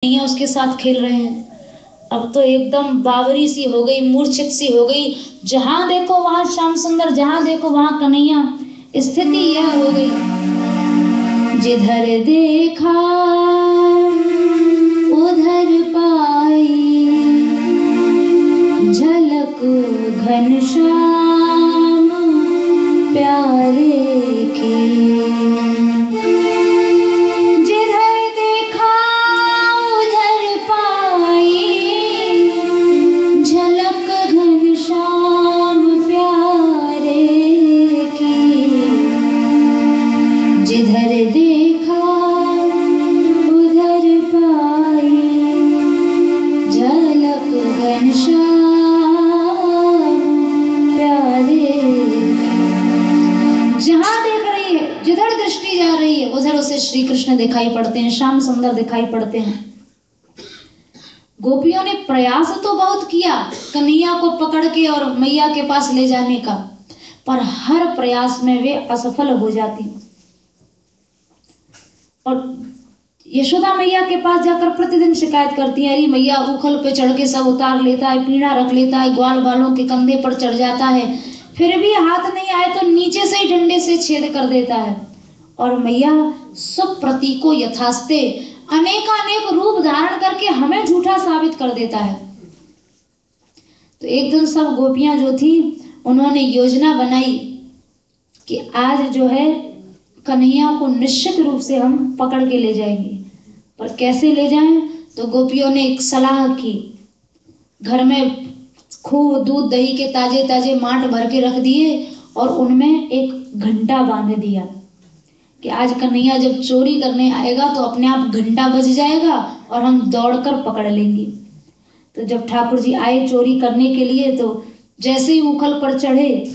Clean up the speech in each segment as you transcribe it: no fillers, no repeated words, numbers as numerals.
नहीं है उसके साथ खेल रहे हैं। अब तो एकदम बावरी सी हो गई, मूर्छित सी हो गई। जहां देखो वहां श्याम सुंदर, जहां देखो वहां कन्हैया। स्थिति यह हो गई, जिधर देखा उधर पाई झलक घनश्याम प्यारे की। जिधर देखा उधर पाई झलक घनश्याम प्यारे। जहां देख रही है, जिधर दृष्टि जा रही है, उधर उसे श्री कृष्ण दिखाई पड़ते हैं, श्याम सुंदर दिखाई पड़ते हैं। गोपियों ने प्रयास तो बहुत किया कन्हैया को पकड़ के और मैया के पास ले जाने का, पर हर प्रयास में वे असफल हो जाती और यशोदा मैया के पास जाकर प्रतिदिन शिकायत करती है, अरे मैया उखल पे चढ़ के सब उतार लेता है, पीढ़ा रख लेता है, ग्वाल बालों के कंधे पर चढ़ जाता है, फिर भी हाथ नहीं आए तो नीचे से ही डंडे से छेद कर देता है। और मैया सुप्रतीको यथास्ते, अनेकानेक रूप धारण करके हमें झूठा साबित कर देता है। तो एक दिन सब गोपियां जो थी उन्होंने योजना बनाई कि आज जो है कन्हैया को निश्चित रूप से हम पकड़ के ले जाएंगे, पर कैसे ले जाएं? तो गोपियों ने एक सलाह की, घर में खूब दूध दही के ताजे ताजे मांट भर के रख दिए और उनमें एक घंटा बांध दिया कि आज कन्हैया जब चोरी करने आएगा तो अपने आप घंटा बज जाएगा और हम दौड़कर पकड़ लेंगे। तो जब ठाकुर जी आए चोरी करने के लिए, तो जैसे ही उखल पर चढ़े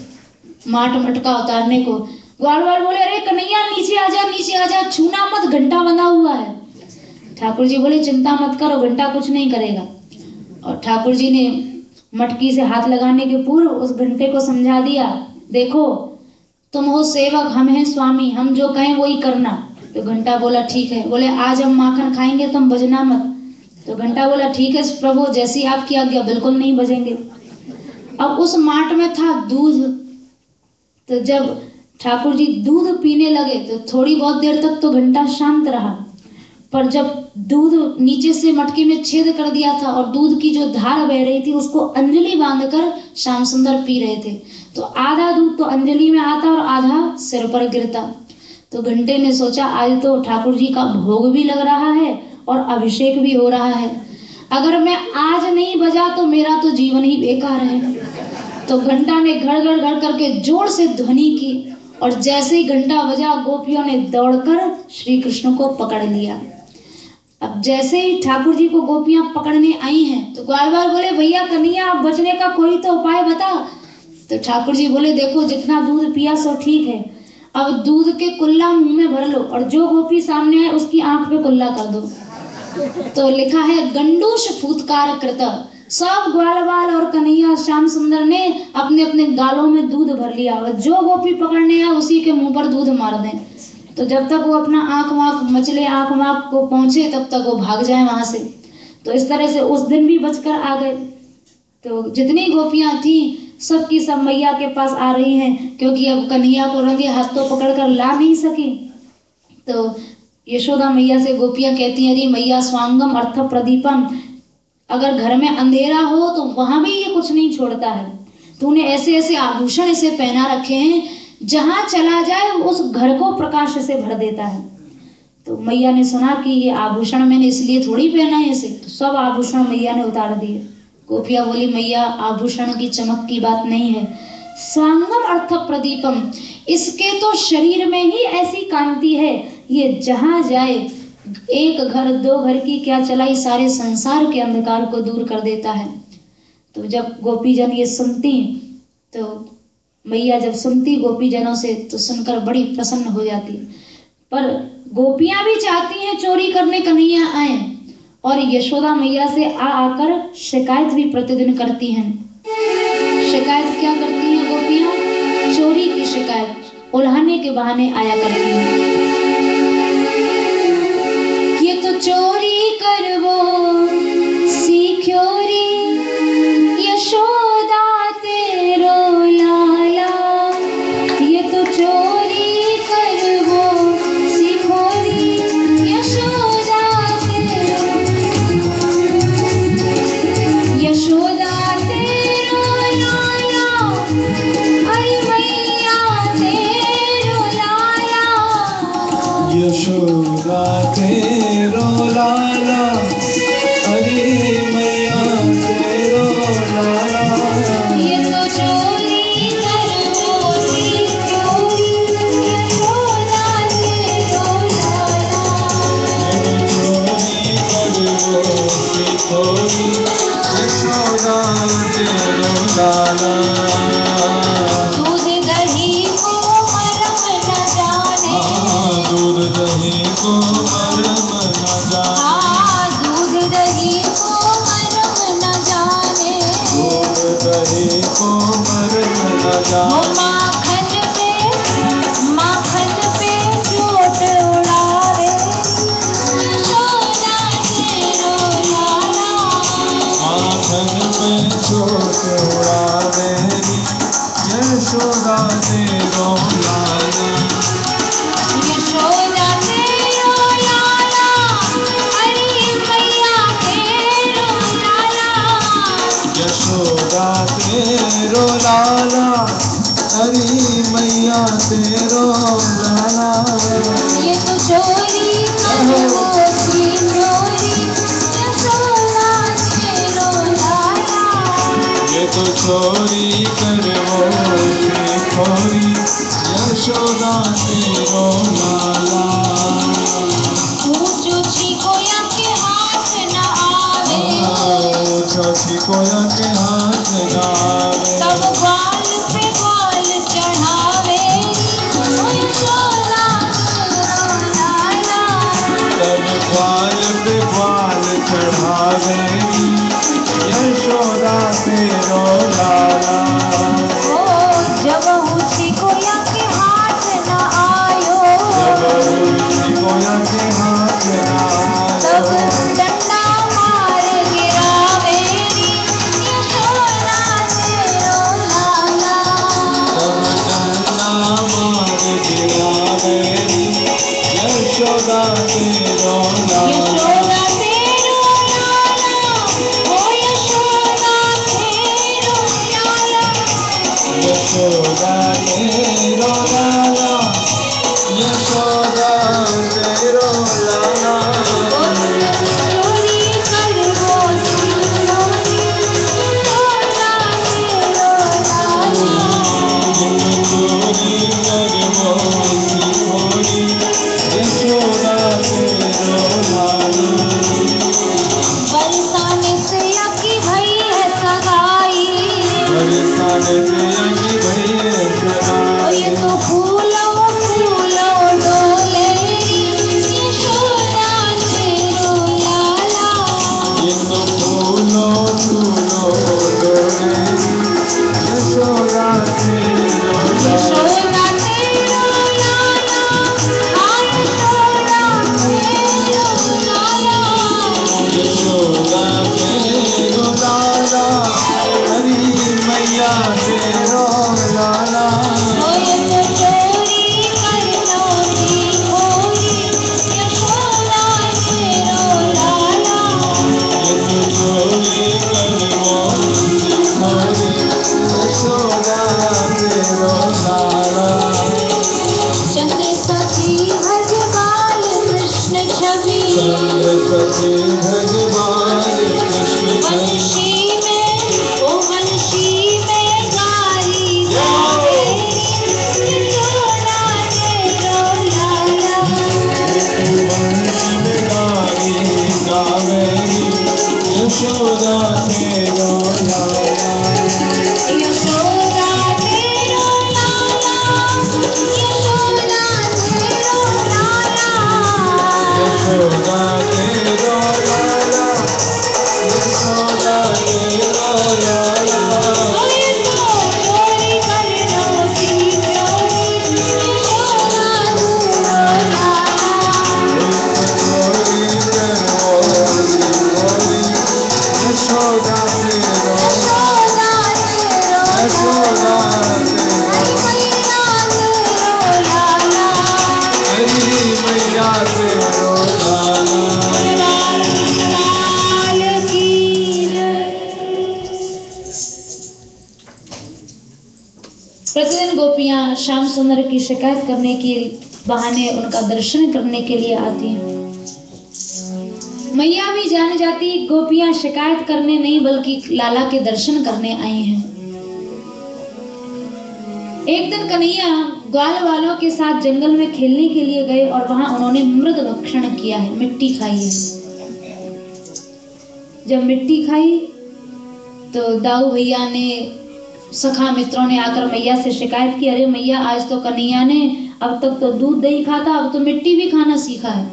माट मटका उतारने को, ग्वाल वाल बोले, अरे कन्हैया नीचे आ जा, छूना मत, घंटा बंधा हुआ है। ठाकुर जी बोले, चिंता मत करो, घंटा कुछ नहीं करेगा। और ठाकुर जी ने मटकी से हाथ लगाने के पूर्व उस घंटे को समझा दिया, देखो तुम हो सेवक, हम हैं स्वामी, हम जो कहें वही करना। तो घंटा बोला ठीक है। बोले आज हम माखन खाएंगे, तुम बजना मत। तो घंटा बोला ठीक है प्रभु, जैसी आपकी आज्ञा, बिल्कुल नहीं बजेंगे। अब उस माट में था दूध, तो जब ठाकुर जी दूध पीने लगे तो थोड़ी बहुत देर तक तो घंटा शांत रहा, पर जब दूध नीचे से मटकी में छेद कर दिया था और दूध की जो धार बह रही थी उसको अंजलि बांधकर श्याम सुंदर पी रहे थे, तो आधा दूध तो अंजलि में आता और आधा सिर पर गिरता। तो घंटे ने सोचा आज तो ठाकुर जी का भोग भी लग रहा है और अभिषेक भी हो रहा है, अगर मैं आज नहीं बजा तो मेरा तो जीवन ही बेकार है। तो घंटा ने घड़ घड़ घड़ करके जोर से ध्वनि की और जैसे ही घंटा बजा गोपियों ने दौड़कर श्री कृष्ण को पकड़ लिया। अब जैसे ही ठाकुर जी को गोपियां पकड़ने आई हैं तो ग्वाल बाल बोले, भैया कन्हैया अब बचने का कोई तो उपाय बता। तो ठाकुर जी बोले, देखो जितना दूध पिया सो ठीक है, अब दूध के कुल्ला मुंह में भर लो और जो गोपी सामने है उसकी आंख पे कुल्ला कर दो। तो लिखा है गंडूष फूतकार कृत, सब ग्वाल बाल और कन्हैया श्याम सुंदर ने अपने अपने गालों में दूध भर लिया और जो गोपी पकड़ने आए उसी के मुंह पर दूध मार दें। तो जब तक वो अपना आंख वाँख मचले आंख वाँख को पहुंचे तब तक वो भाग जाए वहां से। तो इस तरह से उस दिन भी बचकर आ गए। तो जितनी गोपियां थी सबकी सब मैया के पास आ रही हैं, क्योंकि अब कन्हैया को रंगे हाथों पकड़कर ला नहीं सकी। तो यशोदा मैया से गोपियां कहती हैं, अरे मैया स्वांगम अर्थ प्रदीपम, अगर घर में अंधेरा हो तो वहां भी ये कुछ नहीं छोड़ता है, तूने ऐसे ऐसे आभूषण इसे पहना रखे हैं, जहां चला जाए उस घर को प्रकाश से भर देता है। तो मैया ने सुना कि ये आभूषण मैंने इसलिए थोड़ी पहना है इसे, तो सब आभूषण मैया ने उतार दिए। गोपियां बोली, मैया आभूषण की चमक की बात नहीं है, स्वांगम अर्थ प्रदीपम, इसके तो शरीर में ही ऐसी कांति है, ये जहां जाए, एक घर दो घर की क्या चलाई, सारे संसार के अंधकार को दूर कर देता है। तो जब गोपीजन ये सुनती, तो मैया जब सुनती गोपीजनों से तो सुनकर बड़ी प्रसन्न हो जाती। पर गोपियां भी चाहती हैं चोरी करने कन्हैया आए, और यशोदा मैया से आकर शिकायत भी प्रतिदिन करती हैं। शिकायत क्या करती हैं गोपियां? चोरी की शिकायत, उल्हाने के बहाने आया करती हैं। ये तो चोरी करवो सीख्यो रे यशोदा तेरो लाला, ये तो चोरी करवो सीखो रे यशोदा तेरो, यशोदा तेरो लाला, अरे मैया तेरो लाला, यशोदा तेरो लाला, अरे मैया तेरो लाला, ये तो चोरी करवो सीखो यशोदा तेरो लाला, चोरी करवो सीखोरी यशोदा तेरो लाला। दूध दही को मरम न जाने, दूध दही को मरम न जाने, हाँ दूध दही को मरम न जाने, दूध दही को मरम न वो जाने, माखन पे चोट उड़ावे यशोदा तेरो लाला, माखन पे चोट उड़ावे यशोदा तेरो लाला, यशोदा तेरो लाला, अरे मैया तेरो लाला, यशोदा तेरो लाला, हरी मैया तेरो लाला, ये तो चोरी करवो सीखो रे यशोदा तेरो लाला, ये तो चोरी करवो सीखोरी यशोदा तेरो लाला। ऊंचो छिकोया के हाथ न आवे, चौथी कोया के हाथ गावे, सब ग्वाल पे ग्वाल चढ़ावे ओ यशोदा तेरो लाला, तब ग्वाल पे ग्वाल चढ़ावे यशोदा तेरो लाला। ओ जब छिकोया के हाथ न आयो, जब कोया के हाथ तब गावे, डंडा मार गिरावे यशोदा तेरो लाला, तब डंडा मार गिरावे यशोदा तेरो लाला। यशोदा तेरो लाला, ओ यशोदा तेरो लाला, यशोदा तेरो लाला, यशोदा तेरो लाला, ओ चोरी करवो सीखो रे यशोदा तेरो लाला, चोरी करवो सीखोरी यशोदा तेरो लाला। बरसाने से अकी भई है सगाई, बरसाने से अगी भई है ओ सगाई, ये तो फूलो फूलो डोले यशोदा तेरो लाला, ये तो फूलो फूलो डोले यशोदा तेरो लाला। यशोदा तेरो लाला, हाँ यशोदा तेरो लाला, यशोदा तेरो लाला, हरी मैया तेरो लाला, ओ ये तो चोरी करनो सीखो रे यशोदा तेरो लाला, ये तो चोरी करवो सीखोरी यशोदा तेरो लाला। चंद्र सखी भज बाल कृष्ण छवि, सरस्वती भगवान कृष्ण वंशी में ओ वंशी में गारी गावे यशोदा तेरो लाला, यशोदा तेरो लाला, यशोदा तेरो लाला, यशोदा तेरो लाला, यशोदा तेरो लाला, यशोदा तेरो लाला, ओ ये तो चोरी करनो सीखो रे यशोदा तेरो लाला, चोरी करवो श्याम सुंदर की शिकायत करने के बहाने उनका दर्शन करने के लिए आती हैं। मैया भी जान जाती गोपियां शिकायत करने नहीं बल्कि लाला के दर्शन करने आई हैं। एक दिन कन्हैया ग्वाल वालों के साथ जंगल में खेलने के लिए गए और वहां उन्होंने मृग भक्षण किया है, मिट्टी खाई है। जब मिट्टी खाई तो दाऊ भैया ने, सखा मित्रों ने आकर मैया से शिकायत की, अरे मैया आज तो कन्हैया ने अब तक तो दूध दही खाता, अब तो मिट्टी भी खाना सीखा है।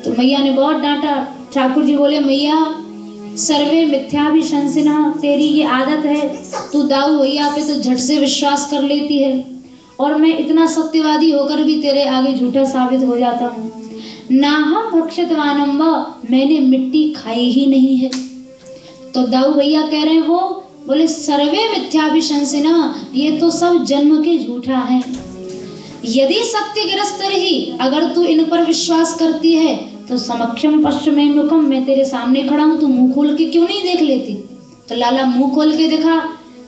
तो मैया ने बहुत डांटा। ठाकुर जी बोले, मैया सर्वे मिथ्याभिशंसिनः, तेरी ये आदत है, तू दाऊ भैया पे तो झट से विश्वास कर लेती है और मैं इतना सत्यवादी होकर भी तेरे आगे झूठा साबित हो जाता हूँ। नाहं भक्षितवानम्, मैंने मिट्टी खाई ही नहीं है। तो दाऊ भैया कह रहे हैं, वो बोले सर्वे मिथ्याभिशंसिनः, ये तो सब जन्म के झूठा है। यदि सत्य गिरस्त रही, अगर तू इन पर विश्वास करती है तो समक्षम पश्चिमे मुखम, मैं तेरे सामने खड़ा हूं, तू मुंह खोल के क्यों नहीं देख लेती। तो लाला मुंह खोल के देखा,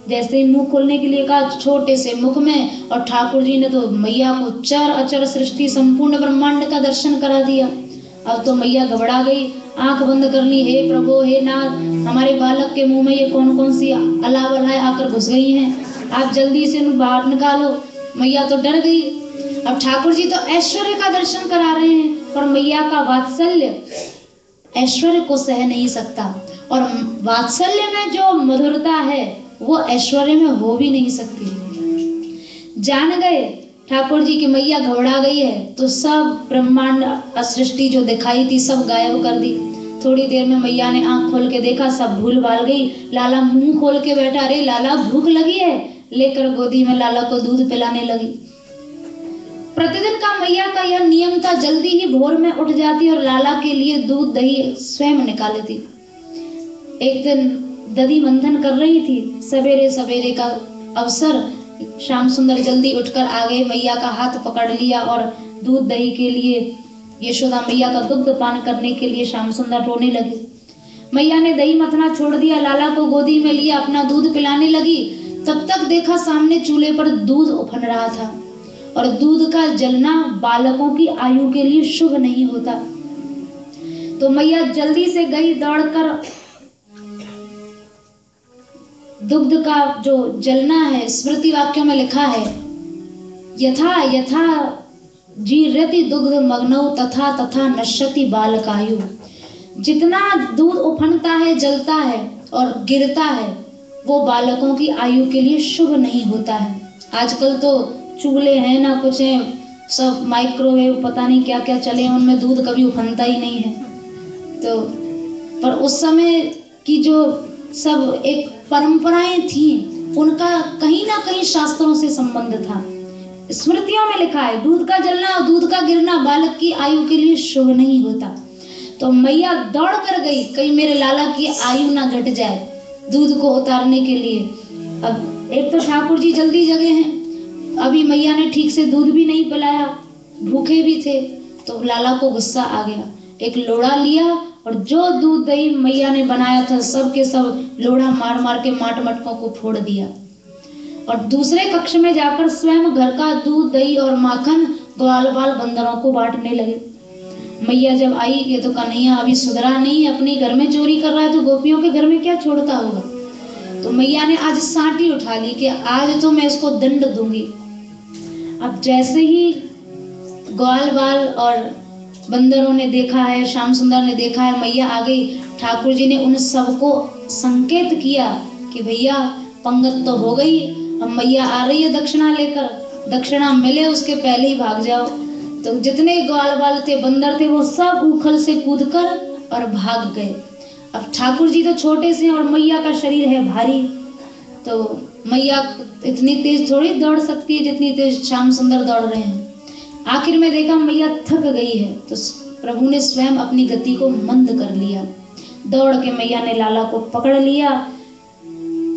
जैसे ही मुंह खोलने के लिए कहा, छोटे से मुख में, और ठाकुर जी ने तो मैया को चर अचर सृष्टि संपूर्ण ब्रह्मांड का दर्शन करा दिया। अब तो मैया घबरा गई, आंख बंद कर ली, हे प्रभु हे नाथ, हमारे बालक के मुंह में ये कौन कौन सी अला बलाएं आकर घुस गई हैं, आप जल्दी से इन्हें बाहर निकालो। मैया तो डर गई। अब ठाकुर जी तो ऐश्वर्य का दर्शन करा रहे हैं, पर मैया का वात्सल्य ऐश्वर्य को सह नहीं सकता, और वात्सल्य में जो मधुरता है वो ऐश्वर्य में हो भी नहीं सकती। जान गए ठाकुर जी की मैया घबरा गई है, तो सब ब्रह्मांड सृष्टि जो दिखाई थी सब गायब कर दी। थोड़ी देर में मैया ने आंख खोल के देखा, सब भूल भाल गई। लाला मुंह खोल के बैठा, अरे लाला भूख लगी है, लेकर गोदी में लाला को दूध पिलाने लगी। प्रतिदिन का मैया का यह नियम था, जल्दी ही भोर में उठ जाती और लाला के लिए दूध दही स्वयं निकालती। एक दिन दधि मंथन कर रही थी, सवेरे सवेरे का अवसर, श्याम सुंदर जल्दी उठकर आ गए, मैया का हाथ पकड़ लिया और दूध दही के लिए, यशोदा मैया का दुग्ध पान करने के लिए श्याम सुंदर रोने लगे। मैया ने दही मथना छोड़ दिया, लाला को गोदी में लिया, अपना दूध पिलाने लगी। तब तक देखा सामने चूल्हे पर दूध उफन रहा था, और दूध का जलना बालकों की आयु के लिए शुभ नहीं होता। तो मैया जल्दी से गई दौड़कर, दुग्ध का जो जलना है, स्मृति वाक्यों में लिखा है, यथा यथा जीरति दुग्ध मग्नौ तथा तथा नश्यति बालकायु। जितना दूध उफनता है, जलता है और गिरता है, वो बालकों की आयु के लिए शुभ नहीं होता है। आजकल तो चूल्हे हैं ना कुछ है, सब माइक्रोवेव पता नहीं क्या क्या चले, उनमें दूध कभी उफनता ही नहीं है। तो पर उस समय की जो सब एक परंपराएं थी, उनका कहीं ना कहीं शास्त्रों से संबंध था। स्मृतियों में लिखा है, दूध का जलना और दूध का गिरना बालक की आयु के लिए शुभ नहीं होता। तो मैया दौड़ कर गई, कहीं मेरे लाला की आयु ना घट जाए, दूध को उतारने के लिए। अब एक तो ठाकुर जी जल्दी जगे हैं, अभी मैया ने ठीक से दूध भी नहीं पिलाया, भूखे भी थे, तो लाला को गुस्सा आ गया। एक लोढ़ा लिया और जो दूध दही मैया ने बनाया था सब के सब लोढ़ा मार मार के माट मटकों को फोड़ दिया, और दूसरे कक्ष में जाकर स्वयं घर का दूध दही और माखन ग्वाल बाल बंदरों को बांटने लगे। मैया जब आई, ये तो कन्हैया अभी सुधरा नहीं, अपने घर में चोरी कर रहा है तो गोपियों के घर में क्या छोड़ता होगा। तो मैया ने आज सांटी उठा ली कि आज तो मैं इसको दंड दूंगी। अब जैसे ही ग्वाल बाल और बंदरों ने देखा है, श्याम सुंदर ने देखा है मैया आ गई, ठाकुर जी ने उन सबको संकेत किया कि भैया पंगत तो हो गई, अब मैया आ रही है दक्षिणा लेकर, दक्षिणा मिले उसके पहले ही भाग जाओ। तो जितने ग्वाल बाल थे, बंदर थे, वो सब उखल से कूदकर और भाग गए। अब ठाकुर जी तो छोटे से और मैया का शरीर है भारी, तो मैया इतनी तेज थोड़ी दौड़ सकती है जितनी तेज श्याम सुंदर दौड़ रहे हैं। आखिर में देखा मैया थक गई है, तो प्रभु ने स्वयं अपनी गति को मंद कर लिया। दौड़ के मैया ने लाला को पकड़ लिया,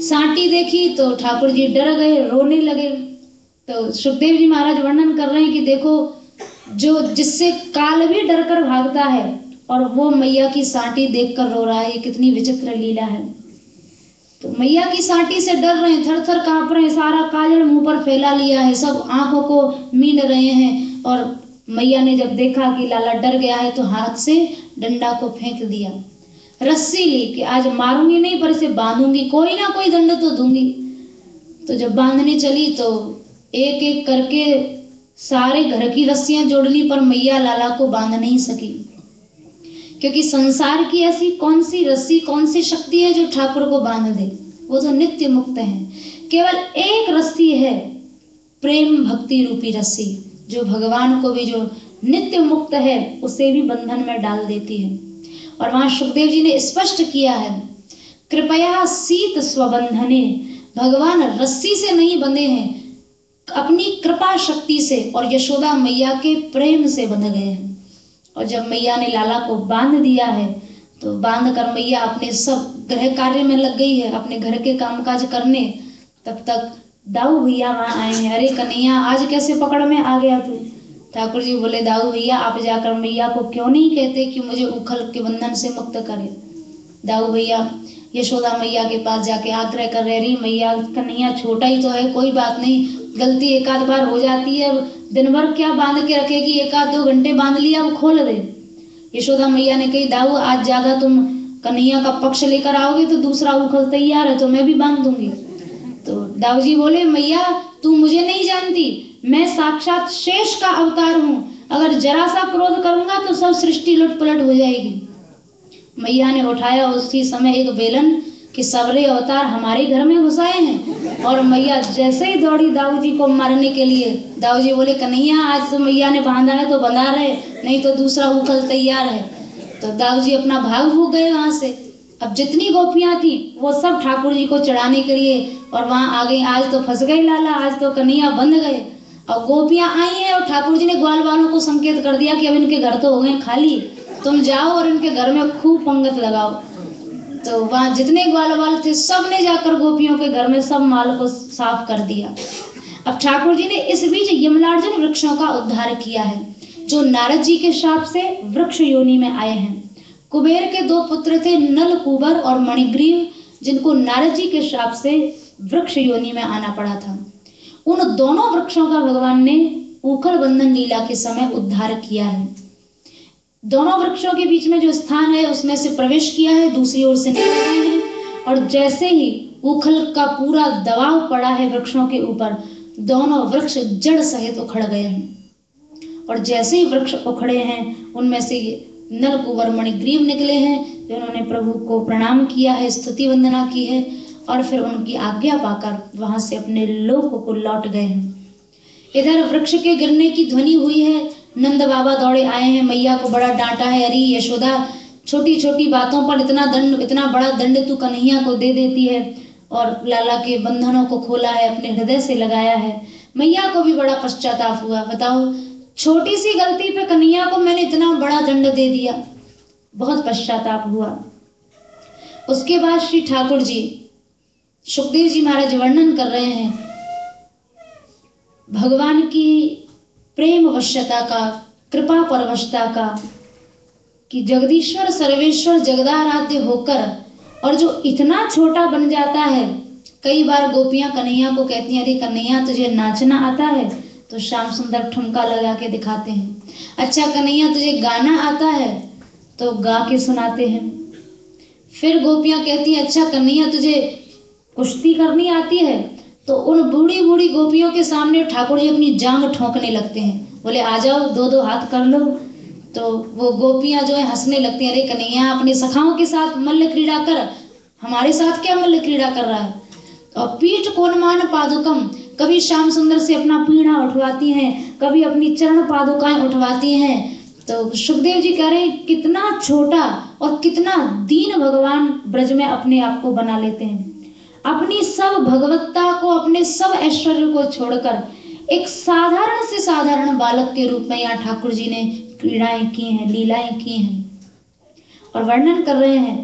सांटी देखी तो ठाकुर जी डर गए, रोने लगे। तो सुखदेव जी महाराज वर्णन कर रहे हैं कि देखो, जो जिससे काल भी डर कर भागता है और वो मैया की सांटी देखकर रो रहा है, ये कितनी विचित्र लीला है। तो मैया की साटी से डर रहे हैं, थर थर कांप रहे हैं, सारा काजल मुंह पर फैला लिया है, सब आंखों को मीन रहे हैं। और मैया ने जब देखा कि लाला डर गया है तो हाथ से डंडा को फेंक दिया, रस्सी ली कि आज मारूंगी नहीं पर इसे बांधूंगी, कोई ना कोई दंड तो दूंगी। तो जब बांधने चली तो एक एक करके सारे घर की रस्सियां जोड़ ली, पर मैया लाला को बांध नहीं सकी, क्योंकि संसार की ऐसी कौन सी रस्सी, कौन सी शक्ति है जो ठाकुर को बांध दे। वो तो नित्य मुक्त है। केवल एक रस्सी है, प्रेम भक्ति रूपी रस्सी, जो भगवान को भी, जो नित्य मुक्त है, उसे भी बंधन में डाल देती है। और वहां सुखदेव जी ने स्पष्ट किया है, कृपया सीत स्वबंधने, भगवान रस्सी से नहीं बंधे हैं, अपनी कृपा शक्ति से और यशोदा मैया के प्रेम से बंध गए हैं। और जब मैया ने लाला को बांध दिया है तो बांध कर मैया अपने सब गृह कार्य में लग गई है, अपने घर के कामकाज करने। तब तक दाऊ भैया वहां आए हैं। अरे कन्हैया, आज कैसे पकड़ में आ गया तू? ठाकुर जी बोले, दाऊ भैया आप जाकर मैया को क्यों नहीं कहते कि मुझे उखल के बंधन से मुक्त करे। दाऊ भैया यशोदा मैया के पास जाके आग्रह कर रहे, रही मैया, कन्हैया छोटा ही तो है, कोई बात नहीं, गलती एक आध बार हो जाती है, दिन भर क्या बांध के रखेगी, एक आध 2 घंटे बांध लिया, अब खोल दे। यशोदा मैया ने कही, दाऊ आज ज्यादा तुम कन्हैया का पक्ष लेकर आओगे तो दूसरा उखल तैयार है, तो मैं भी बांध दूंगी। तो दाऊ जी बोले, मैया तू मुझे नहीं जानती, मैं साक्षात शेष का अवतार हूँ, अगर जरा सा क्रोध करूंगा तो सब सृष्टि लुट पलट हो जाएगी। मैया ने उठाया उसी समय एक बेलन कि सबरे अवतार हमारे घर में घुसाए हैं, और मैया जैसे ही दौड़ी दाऊ जी को मारने के लिए। दाऊ जी बोले, कन्हैया आज तो मैया ने बांधा है तो बंधा रहे, नहीं तो दूसरा उखल तैयार है। तो दाऊ जी अपना भाग भूग गए वहां से। अब जितनी गोपियां थी वो सब ठाकुर जी को चढ़ाने के लिए और वहां आ गई। आज तो फंस गई लाला, आज तो कन्हैया बंध गए। और गोपियां आई हैं और ठाकुर जी ने ग्वाल वालों को संकेत कर दिया कि अब इनके घर तो हो गए खाली, तुम जाओ और इनके घर में खूब पंगत लगाओ। तो वहां जितने ग्वाल वाल थे सब ने जाकर गोपियों के घर में सब माल को साफ कर दिया। अब ठाकुर जी ने इस बीच यमलार्जुन वृक्षों का उद्धार किया है, जो नारद जी के शाप से वृक्ष योनि में आए हैं। कुबेर के 2 पुत्र थे, नल कुबर और मणिग्रीव, जिनको नारद जी के शाप से वृक्ष योनि में आना पड़ा था। उन दोनों वृक्षों का भगवान ने उखल बंधन लीला के समय उद्धार किया है। दोनों वृक्षों के बीच में जो स्थान है उसमें से प्रवेश किया है, दूसरी ओर से निकल गए हैं। और जैसे ही उखल का पूरा दबाव पड़ा है वृक्षों के ऊपर, दोनों वृक्ष जड़ सहित उखड़ गए हैं। और जैसे ही वृक्ष उखड़े हैं उनमें से नल कुंवर मणिग्रीव निकले हैं, जिन्होंने प्रभु को प्रणाम किया है, स्तुति वंदना की है और फिर उनकी आज्ञा पाकर वहां से अपने लोक को लौट गए हैं। इधर वृक्ष के गिरने की ध्वनि हुई है, नंद बाबा दौड़े आए हैं, मैया को बड़ा डांटा है, अरे यशोदा छोटी छोटी बातों पर इतना बड़ा दंड तू कन्हैया को दे देती है। और लाला के बंधनों को खोला है, अपने हृदय से लगाया है। मैया को भी बड़ा पश्चाताप हुआ, बताओ छोटी सी गलती पे कन्हैया को मैंने इतना बड़ा दंड दे दिया, बहुत पश्चाताप हुआ। उसके बाद श्री ठाकुर जी, सुखदेव जी महाराज वर्णन कर रहे हैं भगवान की प्रेम वश्यता का, कृपा परवशता का, कि जगदीश्वर सर्वेश्वर जगदाराध्य होकर और जो इतना छोटा बन जाता है। कई बार गोपियां कन्हैया को कहती हैं, अरे कन्हैया तुझे नाचना आता है? तो श्याम सुंदर ठुमका लगा के दिखाते हैं। अच्छा कन्हैया तुझे गाना आता है? तो गा के सुनाते हैं। फिर गोपियां कहती हैं, अच्छा कन्हैया तुझे कुश्ती करनी आती है? तो उन बूढ़ी बूढ़ी गोपियों के सामने ठाकुर जी अपनी जांग ठोंकने लगते हैं, बोले आ जाओ 2-2 हाथ कर लो। तो वो गोपियां जो है हंसने लगती हैं, अरे कन्हैया अपने सखाओं के साथ मल्ल क्रीड़ा कर, हमारे साथ क्या मल्ल क्रीड़ा कर रहा है? तो पीठ कोनमान पादुकम, कभी श्याम सुंदर से अपना पीढ़ा उठवाती हैं, कभी अपनी चरण पादुकाएं उठवाती हैं। तो सुखदेव जी कह रहे हैं कितना छोटा और कितना दीन भगवान ब्रज में अपने आप को बना लेते हैं। अपनी सब भगवत्ता को, अपने सब ऐश्वर्य को छोड़कर एक साधारण से साधारण बालक के रूप में यहाँ ठाकुर जी ने क्रीड़ाएं की हैं, लीलाएं की हैं। और वर्णन कर रहे हैं,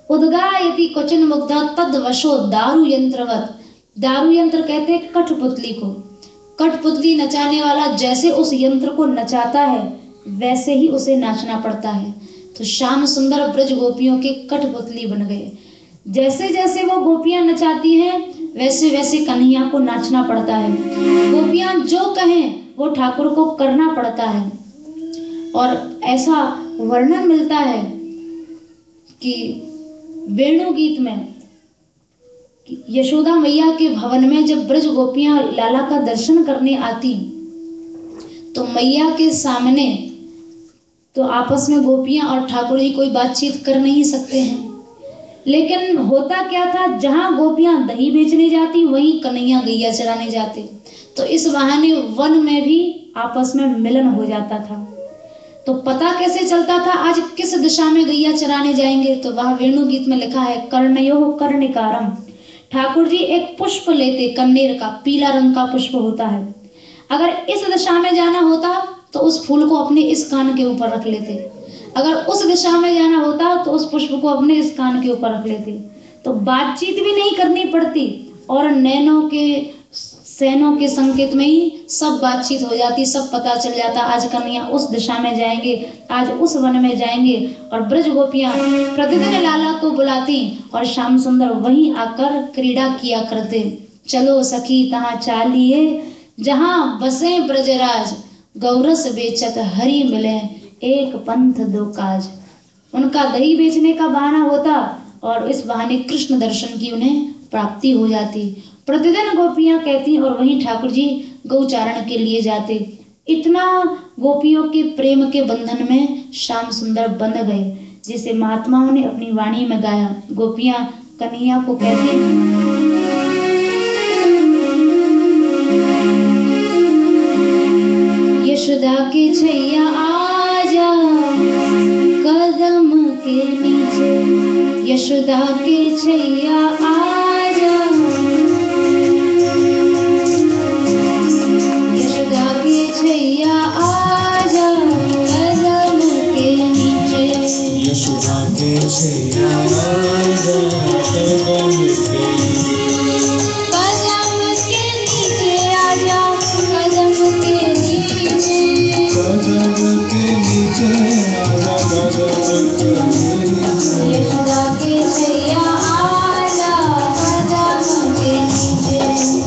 उद्गायति क्वचिन मुग्धा तद वशो दारु यंत्रवत। दारु यंत्र कहते हैं कठपुतली को। कठपुतली नचाने वाला जैसे उस यंत्र को नचाता है वैसे ही उसे नाचना पड़ता है। तो श्याम सुंदर ब्रज गोपियों के कठपुतली बन गए। जैसे जैसे वो गोपियां नचाती हैं वैसे वैसे कन्हैया को नाचना पड़ता है। गोपियां जो कहें वो ठाकुर को करना पड़ता है। और ऐसा वर्णन मिलता है कि वेणु गीत में कि यशोदा मैया के भवन में जब ब्रज गोपियां लाला का दर्शन करने आती तो मैया के सामने तो आपस में गोपियां और ठाकुर जी कोई बातचीत कर नहीं सकते हैं। लेकिन होता क्या था, जहां गोपियां दही बेचने जाती वहीं कन्हैया गैया चराने जाते। तो इस बहाने वन में भी आपस में मिलन हो जाता था। तो पता कैसे चलता था आज किस दिशा में गैया चराने जाएंगे? तो वह वेणु गीत में लिखा है, कर्णयो कर्णिकारम। ठाकुर जी एक पुष्प लेते, कन्नेर का पीला रंग का पुष्प होता है। अगर इस दिशा में जाना होता तो उस फूल को अपने इस कान के ऊपर रख लेते, अगर उस दिशा में जाना होता तो उस पुष्प को अपने इस कान के ऊपर रख लेते। तो बातचीत भी नहीं करनी पड़ती और नैनों के सैनों के संकेत में ही सब बातचीत हो जाती, सब पता चल जाता आज कन्हैया उस दिशा में जाएंगे, आज उस वन में जाएंगे। और ब्रज गोपियां प्रतिदिन लाला को बुलाती और श्याम सुंदर वहीं आकर क्रीड़ा किया करते। चलो सखी तहां चालिए, जहां बसे ब्रजराज, गौरस बेचत हरि मिले, एक पंथ दो काज। उनका दही बेचने का बहाना होता और इस बहाने कृष्ण दर्शन की उन्हें प्राप्ति हो जाती। प्रतिदिन गोपियां कहती और वहीं ठाकुर जी गौचारण के लिए जाते। इतना गोपियों के प्रेम के बंधन में श्याम सुंदर बंध गए, जिसे महात्माओं ने अपनी वाणी में गाया। गोपियां कन्हैया को कहती, यशोदा के छैया आजा कदम के नीचे, यशोदा के छैया आजा, यशोदा के छैया आजा कदम के नीचे, यशोदा के छैया आजा कदम के नीचे आजा, कदम के नीचे, कदम के नीचे आजा कदम के नीचे, यशोदा के छैया आजा कदम के नीचे,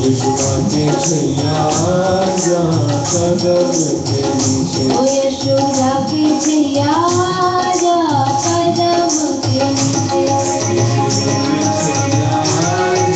यशोदा के छैया आजा कदम के नीचे, ओ यशोदा के छैया आजा कदम के नीचे, छैया आजा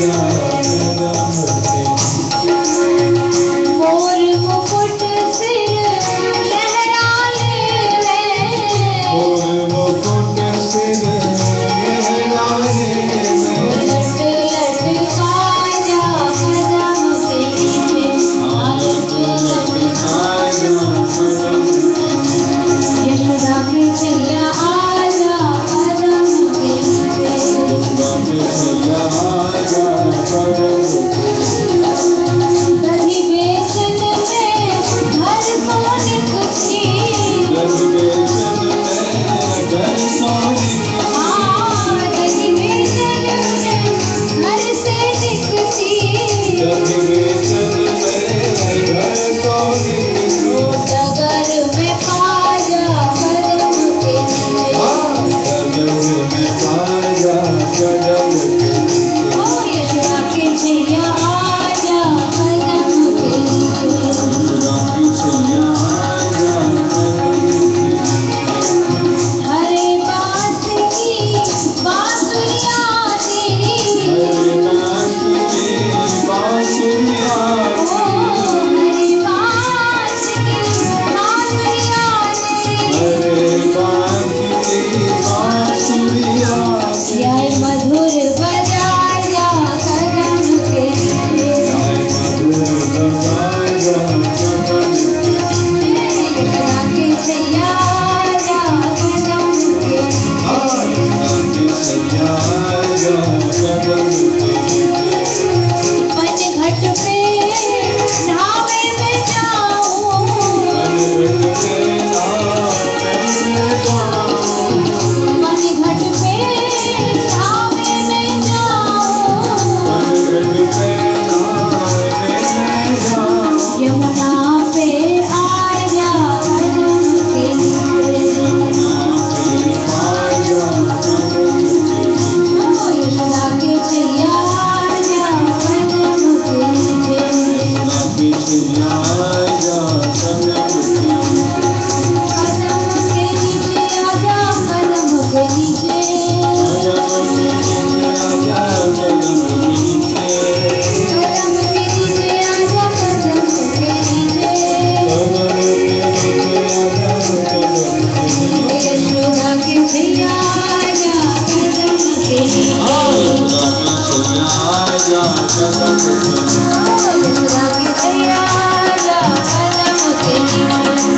यशोदा के भैया आजा कदम तेरी आजा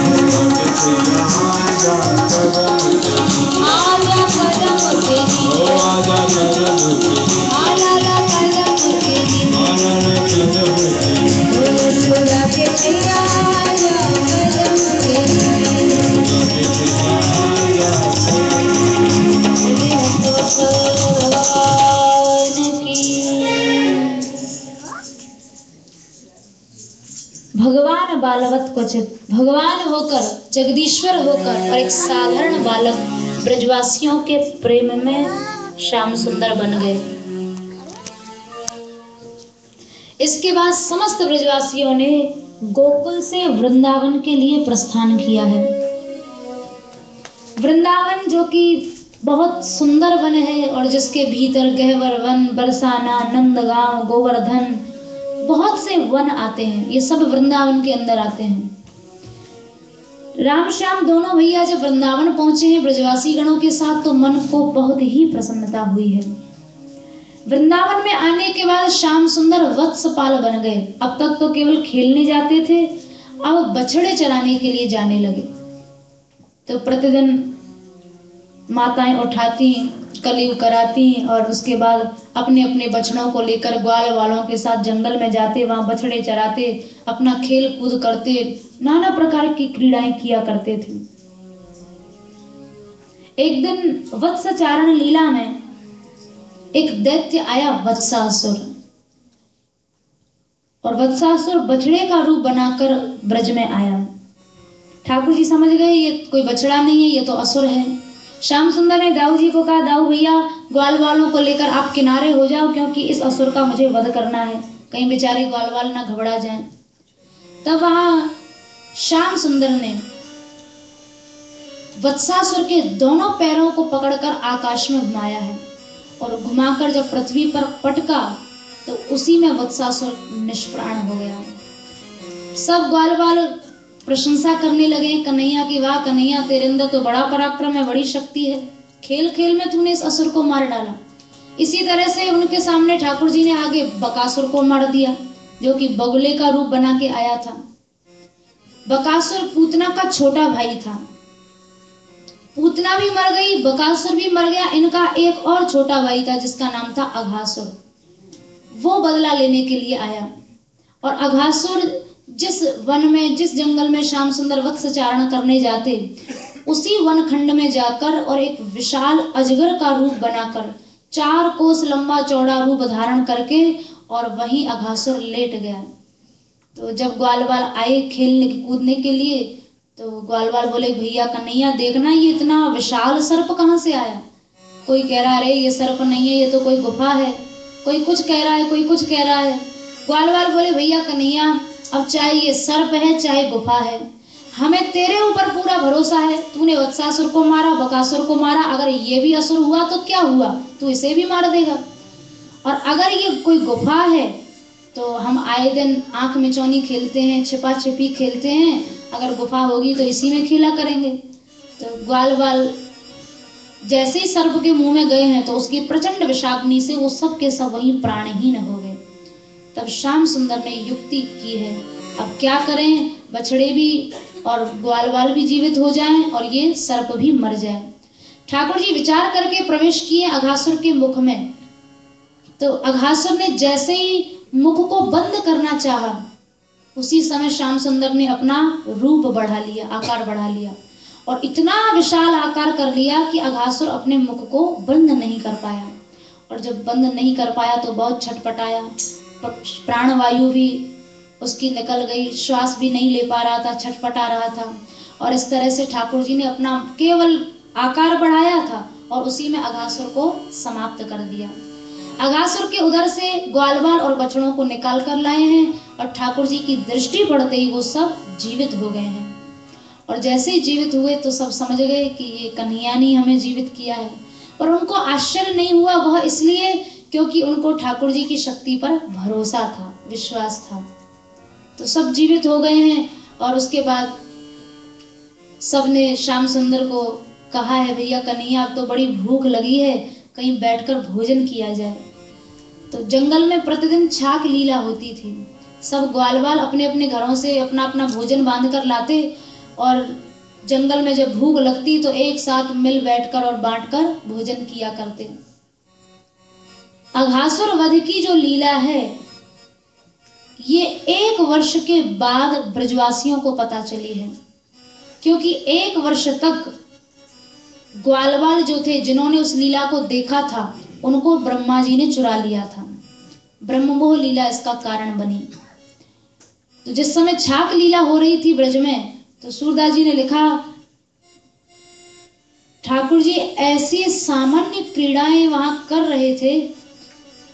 कदम तेरी आला कदम तेरी यशोदा के भैया आजा कदम भगवान बालवत क्वचित, भगवान होकर जगदीश्वर होकर और एक साधारण बालक ब्रजवासियों के प्रेम में श्याम सुंदर बन गए। इसके बाद समस्त ब्रजवासियों ने गोकुल से वृंदावन के लिए प्रस्थान किया है। वृंदावन जो कि बहुत सुंदर वन है और जिसके भीतर गहवर वन, बरसाना, नंदगांव, गोवर्धन, बहुत से वन आते हैं। ये सब वृंदावन के अंदर आते हैं। राम श्याम दोनों भैया जब वृंदावन पहुंचे हैं ब्रजवासी गणों के साथ तो मन को बहुत ही प्रसन्नता हुई है। वृंदावन में आने के बाद श्याम सुंदर वत्सपाल बन गए। अब तक तो केवल खेलने जाते थे, अब बछड़े चराने के लिए जाने लगे। तो प्रतिदिन माताएं उठाती, कलीब कराती और उसके बाद अपने अपने बछड़ों को लेकर ग्वाल वालों के साथ जंगल में जाते, वहां बछड़े चराते, अपना खेल कूद करते, नाना प्रकार की क्रीड़ाएं किया करते थे। एक दिन वत्सचारण लीला में एक दैत्य आया वत्सासुर, और वत्सासुर बछड़े का रूप बनाकर ब्रज में आया। ठाकुर जी समझ गए ये कोई बछड़ा नहीं है, ये तो असुर है। श्याम सुंदर ने दाऊ जी को कहा, दाऊ भैया ग्वाल वालों को लेकर आप किनारे हो जाओ, क्योंकि इस असुर का मुझे वध करना है, कहीं बेचारे ग्वाल वाल ना घबरा जाएं। तब वहां श्याम सुंदर ने वत्सासुर के दोनों पैरों को पकड़कर आकाश में घुमाया है, और घुमाकर जब पृथ्वी पर पटका तो उसी में वत्सासुर निष्प्राण हो गया। सब ग्वाल वाल प्रशंसा करने लगे कन्हैया की, वाह कन्हैया तेरे अंदर तो बड़ा पराक्रम है, बड़ी शक्ति है, खेल खेल में तूने इस असुर को मार डाला। इसी तरह से उनके सामने ठाकुर जी ने आगे बकासुर को मार दिया, जो कि बगुले का रूप बना के आया था। बकासुर पूतना का छोटा भाई था। पूतना भी मर गई, बकासुर भी मर गया। इनका एक और छोटा भाई था जिसका नाम था अघासुर। वो बदला लेने के लिए आया, और अघासुर जिस वन में, जिस जंगल में श्याम सुंदर वत्सचारण करने जाते, उसी वन खंड में जाकर और एक विशाल अजगर का रूप बनाकर 4 कोस लंबा चौड़ा रूप धारण करके और वहीं अघासुर लेट गया। तो जब ग्वालवाल आए खेलने कूदने के लिए तो ग्वालवाल बोले, भैया कन्हैया देखना ये इतना विशाल सर्प कहाँ से आया। कोई कह रहा है ये सर्प नहीं है, ये तो कोई गुफा है। कोई कुछ कह रहा है, कोई कुछ कह रहा है। ग्वालवाल बोले, भैया कन्हैया अब चाहे ये सर्प है चाहे गुफा है, हमें तेरे ऊपर पूरा भरोसा है। तूने वत्सासुर को मारा, बकासुर को मारा, अगर ये भी असुर हुआ तो क्या हुआ, तू इसे भी मार देगा। और अगर ये कोई गुफा है तो हम आए दिन आंख मिचौनी खेलते हैं, छिपा छिपी खेलते हैं, अगर गुफा होगी तो इसी में खेला करेंगे। तो ग्वालवाल जैसे ही सर्प के मुंह में गए हैं तो उसकी प्रचंड विषाग्नि से वो सब के सब वहीं प्राणहीन हो गए। तब श्याम सुंदर ने युक्ति की है, अब क्या करें, बछड़े भी और ग्वालवाल भी जीवित हो जाएं और ये सर्प भी मर जाए। ठाकुर जी विचार करके प्रवेश किए अघासुर के मुख में। तो अघासुर ने जैसे ही मुख को बंद करना चाहा, उसी समय श्याम सुंदर ने अपना रूप बढ़ा लिया, आकार बढ़ा लिया, और इतना विशाल आकार कर लिया कि अघासुर अपने मुख को बंद नहीं कर पाया। और जब बंद नहीं कर पाया तो बहुत छटपटाया, प्राणवायु भी उसकी निकल गई, श्वास भी नहीं ले पा रहा था, छटपटा रहा था। और इस तरह से ठाकुर जी ने अपना केवल आकार बढ़ाया था और उसी में अघासुर को समाप्त कर दिया। अघासुर के उधर से ग्वालवाल और बछड़ों को निकाल कर लाए हैं, और ठाकुर जी की दृष्टि पड़ते ही वो सब जीवित हो गए हैं। और जैसे ही जीवित हुए तो सब समझ गए कि ये कन्हैया ने हमें जीवित किया है। पर उनको आश्चर्य नहीं हुआ, वह इसलिए क्योंकि उनको ठाकुर जी की शक्ति पर भरोसा था, विश्वास था। तो सब जीवित हो गए हैं। और उसके बाद सबने श्याम सुंदर को कहा है, भैया कन्हैया अब तो बड़ी भूख लगी है, कहीं बैठकर भोजन किया जाए। तो जंगल में प्रतिदिन छाक लीला होती थी। सब ग्वाल बाल अपने अपने घरों से अपना अपना भोजन बांध कर लाते और जंगल में जब भूख लगती तो एक साथ मिल बैठकर और बांटकर भोजन किया करते। अघासुर वध की जो लीला है ये 1 वर्ष के बाद ब्रजवासियों को पता चली है, क्योंकि 1 वर्ष तक ग्वालवाल जो थे जिन्होंने उस लीला को देखा था उनको ब्रह्मा जी ने चुरा लिया था। ब्रह्ममोह लीला इसका कारण बनी। तो जिस समय छाक लीला हो रही थी ब्रज में तो सूरदास जी ने लिखा, ठाकुर जी ऐसी सामान्य क्रीड़ाएं वहां कर रहे थे,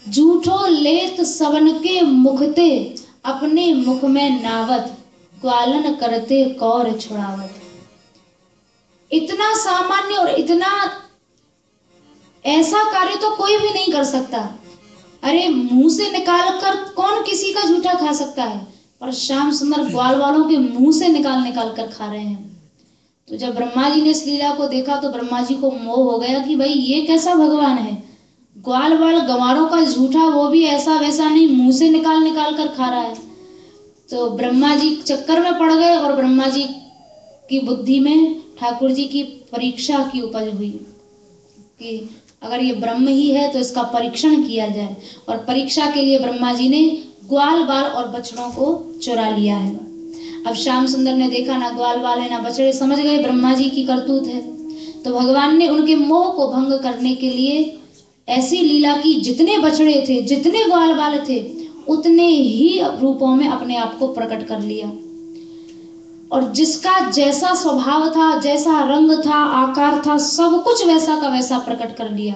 झूठो लेत सवन के मुखते अपने मुख में नावत, ग्वालन करते कौर छुड़ावत। इतना सामान्य और इतना ऐसा कार्य तो कोई भी नहीं कर सकता। अरे मुंह से निकाल कर कौन किसी का झूठा खा सकता है, पर श्याम सुंदर ग्वाल वालों के मुंह से निकाल निकाल कर खा रहे हैं। तो जब ब्रह्मा जी ने इस लीला को देखा तो ब्रह्मा जी को मोह हो गया कि भाई ये कैसा भगवान है, ग्वाल वाल गंवारों का झूठा, वो भी ऐसा वैसा नहीं, मुंह से निकाल निकाल कर खा रहा है। तो ब्रह्मा जी चक्कर में पड़ गए और ब्रह्मा जी की बुद्धि में ठाकुर जी की परीक्षा की उपज हुई कि अगर ये ब्रह्म ही है तो इसका परीक्षण किया जाए। और परीक्षा के लिए ब्रह्मा जी ने ग्वाल बाल और बछड़ों को चुरा लिया है। अब श्याम सुंदर ने देखा ना ग्वाल बाल है ना बछड़े, समझ गए ब्रह्मा जी की करतूत है। तो भगवान ने उनके मोह को भंग करने के लिए ऐसी लीला की, जितने बछड़े थे जितने ग्वाल बाल थे उतने ही रूपों में अपने आप को प्रकट कर लिया। और जिसका जैसा स्वभाव था, जैसा रंग था, आकार था, सब कुछ वैसा का वैसा प्रकट कर लिया।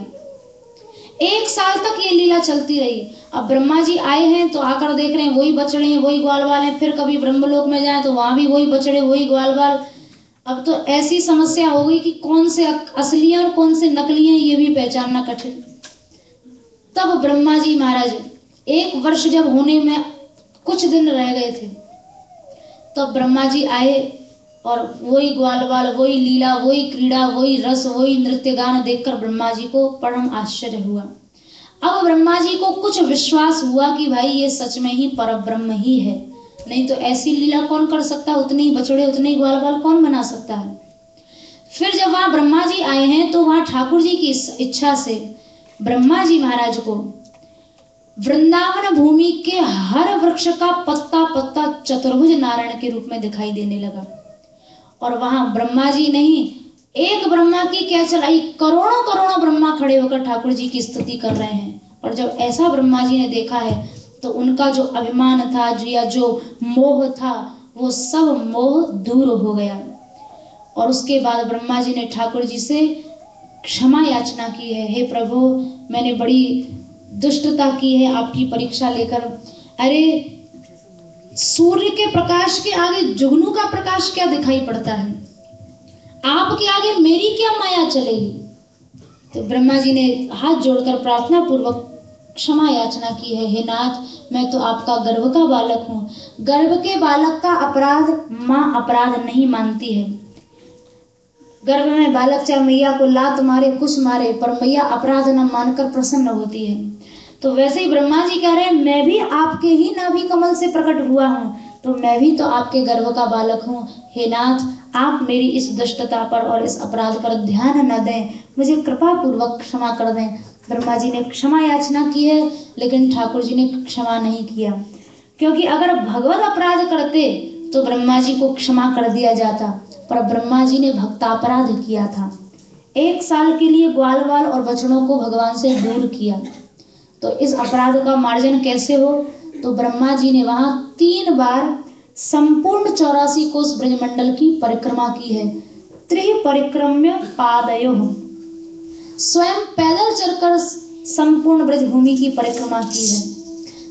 1 साल तक ये लीला चलती रही। अब ब्रह्मा जी आए हैं तो आकर देख रहे हैं वही बछड़े हैं, वही ग्वाल बाल हैं। फिर कभी ब्रह्मलोक में जाए तो वहां भी वही बछड़े, वही ग्वाल बाल। अब तो ऐसी समस्या हो गई कि कौन से असली हैं और कौन से नकली हैं ये भी पहचानना कठिन। तब ब्रह्मा जी महाराज 1 वर्ष जब होने में कुछ दिन रह गए थे तब ब्रह्मा जी आए और वही ग्वाल बाल, वही लीला, वही क्रीड़ा, वही रस, वही नृत्य गान देखकर ब्रह्मा जी को परम आश्चर्य हुआ। अब ब्रह्मा जी को कुछ विश्वास हुआ कि भाई ये सच में ही परब्रह्म ही है, नहीं तो ऐसी लीला कौन कर सकता, उतने ही बछड़े उतने ही ग्वाल बाल कौन बना सकता है। फिर जब वहां ब्रह्मा जी आए हैं तो वहां ठाकुर जी की इच्छा से ब्रह्मा जी महाराज को वृंदावन भूमि के हर वृक्ष का पत्ता पत्ता चतुर्भुज नारायण के रूप में दिखाई देने लगा। और वहां ब्रह्मा जी नहीं, एक ब्रह्मा की क्या चलाई, करोड़ों करोड़ों ब्रह्मा खड़े होकर ठाकुर जी की स्तुति कर रहे हैं। और जब ऐसा ब्रह्मा जी ने देखा है तो उनका जो अभिमान था या जो मोह था वो सब मोह दूर हो गया। और उसके बाद ब्रह्मा जी ने ठाकुर जी से क्षमा याचना की है, हे प्रभु मैंने बड़ी दुष्टता की है आपकी परीक्षा लेकर। अरे सूर्य के प्रकाश के आगे जुगनू का प्रकाश क्या दिखाई पड़ता है, आपके आगे मेरी क्या माया चलेगी। तो ब्रह्मा जी ने हाथ जोड़कर प्रार्थना पूर्वक क्षमा याचना की है, हे नाथ मैं तो आपका गर्भ का बालक हूँ, गर्भ के बालक का अपराध माँ अपराध नहीं मानती है। गर्भ में बालक चाहे मैया को लात मारे कुछ मारे पर मैया अपराध न मानकर प्रसन्न होती है। तो वैसे ही ब्रह्मा जी कह रहे हैं मैं भी आपके ही नाभि कमल से प्रकट हुआ हूँ, तो मैं भी तो आपके गर्भ का बालक हूँ। हे नाथ आप मेरी इस दुष्टता पर और इस अपराध पर ध्यान न दें, मुझे कृपा पूर्वक क्षमा कर दें। ब्रह्मा जी ने क्षमा याचना की है लेकिन ठाकुर जी ने क्षमा नहीं किया, क्योंकि अगर भगवत अपराध करते तो ब्रह्मा जी को क्षमा कर दिया जाता, पर ब्रह्मा जी ने भक्तापराध किया था। 1 साल के लिए ग्वाल बाल और बछड़ों को भगवान से दूर किया। तो इस अपराध का मार्जन कैसे हो, तो ब्रह्मा जी ने वहां 3 बार संपूर्ण 84 कोस ब्रजमंडल की परिक्रमा की है। त्रिपरिक्रम्य पादयो, स्वयं पैदल चलकर संपूर्ण ब्रज भूमि की परिक्रमा की है।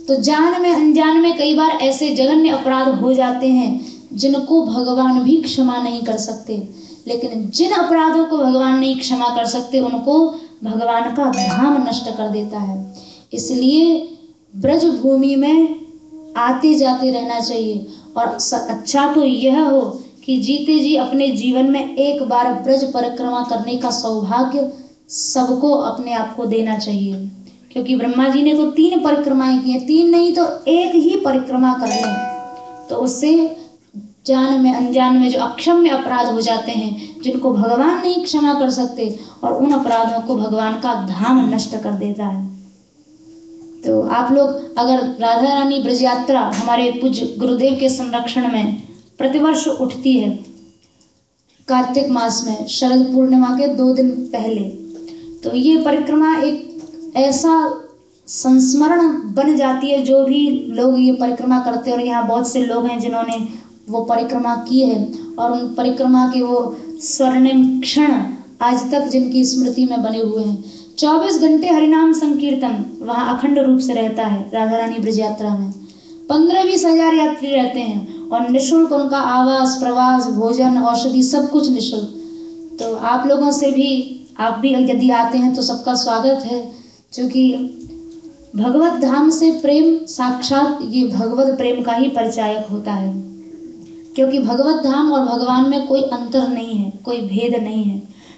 तो जान में अनजान में कई बार ऐसे जघन्य अपराध हो जाते हैं जिनको भगवान भी क्षमा नहीं कर सकते, लेकिन जिन अपराधों को भगवान नहीं क्षमा कर सकते उनको भगवान का धाम नष्ट कर देता है। इसलिए ब्रज भूमि में आते जाते रहना चाहिए। और अच्छा तो यह हो कि जीते जी अपने जीवन में एक बार ब्रज परिक्रमा करने का सौभाग्य सबको अपने आप को देना चाहिए, क्योंकि ब्रह्मा जी ने तो 3 परिक्रमाएं की हैं, 3 नहीं तो एक ही परिक्रमा कर लें तो उससे जान में अनजान में जो अक्षम्य अपराध हो जाते हैं, जिनको भगवान नहीं क्षमा कर सकते, और उन अपराधों को भगवान का धाम नष्ट कर देता है। तो आप लोग अगर राधा रानी ब्रज यात्रा हमारे पूज्य गुरुदेव के संरक्षण में प्रतिवर्ष उठती है कार्तिक मास में शरद पूर्णिमा के 2 दिन पहले, तो ये परिक्रमा एक ऐसा संस्मरण बन जाती है। जो भी लोग ये परिक्रमा करते हैं, और यहाँ बहुत से लोग हैं जिन्होंने वो परिक्रमा की है, और उन परिक्रमा के वो स्वर्णिम क्षण आज तक जिनकी स्मृति में बने हुए हैं। 24 घंटे हरिनाम संकीर्तन वहाँ अखंड रूप से रहता है राधा रानी ब्रज यात्रा में। 15-20 हजार यात्री रहते हैं, और निःशुल्क उनका आवास, प्रवास, भोजन, औषधि सब कुछ निःशुल्क। तो आप लोगों से भी, आप भी यदि आते हैं तो सबका स्वागत है, क्योंकि भगवत धाम से प्रेम साक्षात ये भगवत प्रेम का ही परिचायक होता है। क्योंकि भगवत धाम और भगवान में कोई अंतर नहीं है, कोई भेद नहीं है।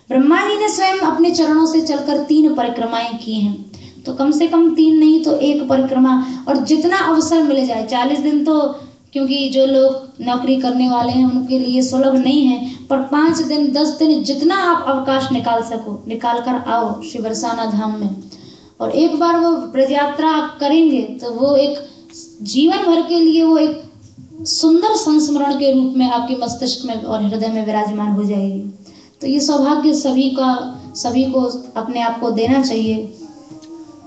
ब्रह्मा जी ने स्वयं अपने चरणों से चलकर 3 परिक्रमाएं की हैं, तो कम से कम 3 नहीं तो 1 परिक्रमा, और जितना अवसर मिल जाए। 40 दिन तो क्योंकि जो लोग नौकरी करने वाले हैं उनके लिए सुलभ नहीं है, पर 5 दिन 10 दिन जितना आप अवकाश निकाल सको निकाल कर आओ श्री बरसाना धाम में। और एक बार वो ब्रज यात्रा आप करेंगे तो वो एक जीवन भर के लिए वो एक सुंदर संस्मरण के रूप में आपके मस्तिष्क में और हृदय में विराजमान हो जाएगी। तो ये सौभाग्य सभी को अपने आप को देना चाहिए।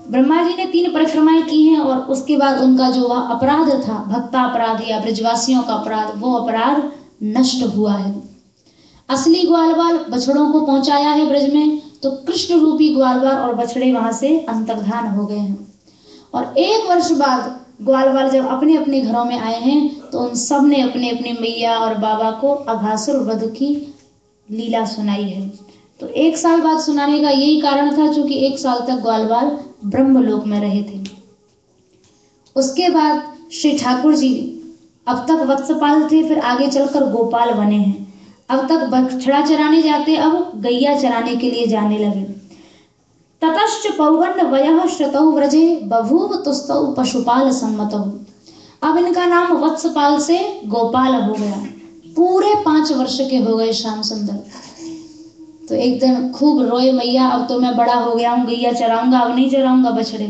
ब्रह्मा जी ने 3 परिक्रमाएं की हैं, और उसके बाद उनका जो वह अपराध था, भक्ता अपराध या ब्रजवासियों का अपराध, वो अपराध नष्ट हुआ है। असली ग्वालवाल बछड़ों को पहुंचाया है ब्रज में, तो कृष्ण रूपी ग्वालवाल और बछड़े वहां से अंतर्धान हो गए हैं। और 1 वर्ष बाद ग्वालवाल जब अपने अपने घरों में आए हैं, तो उन सब ने अपने अपने मैया और बाबा को अघासुर वध की लीला सुनाई है। तो 1 साल बाद सुनाने का यही कारण था, क्योंकि 1 साल तक ग्वालवाल ब्रह्मलोक में रहे थे। उसके बाद श्री ठाकुर जी अब तक वत्सपाल थे, फिर आगे चलकर गोपाल बने हैं। अब तक बछड़ा चराने जाते, अब गैया चराने के लिए जाने लगे। ततश्च पौगंड वयः श्रुतौ व्रजे बभूव तुस्तौ पशुपाल सम्मतौ। अब इनका नाम वत्सपाल से गोपाल हो गया। पूरे 5 वर्ष के हो गए श्याम सुंदर। तो एक दिन खूब रोए, मैया अब तो मैं बड़ा हो गया हूँ, गैया चराऊंगा, अब नहीं चराऊंगा बछड़े।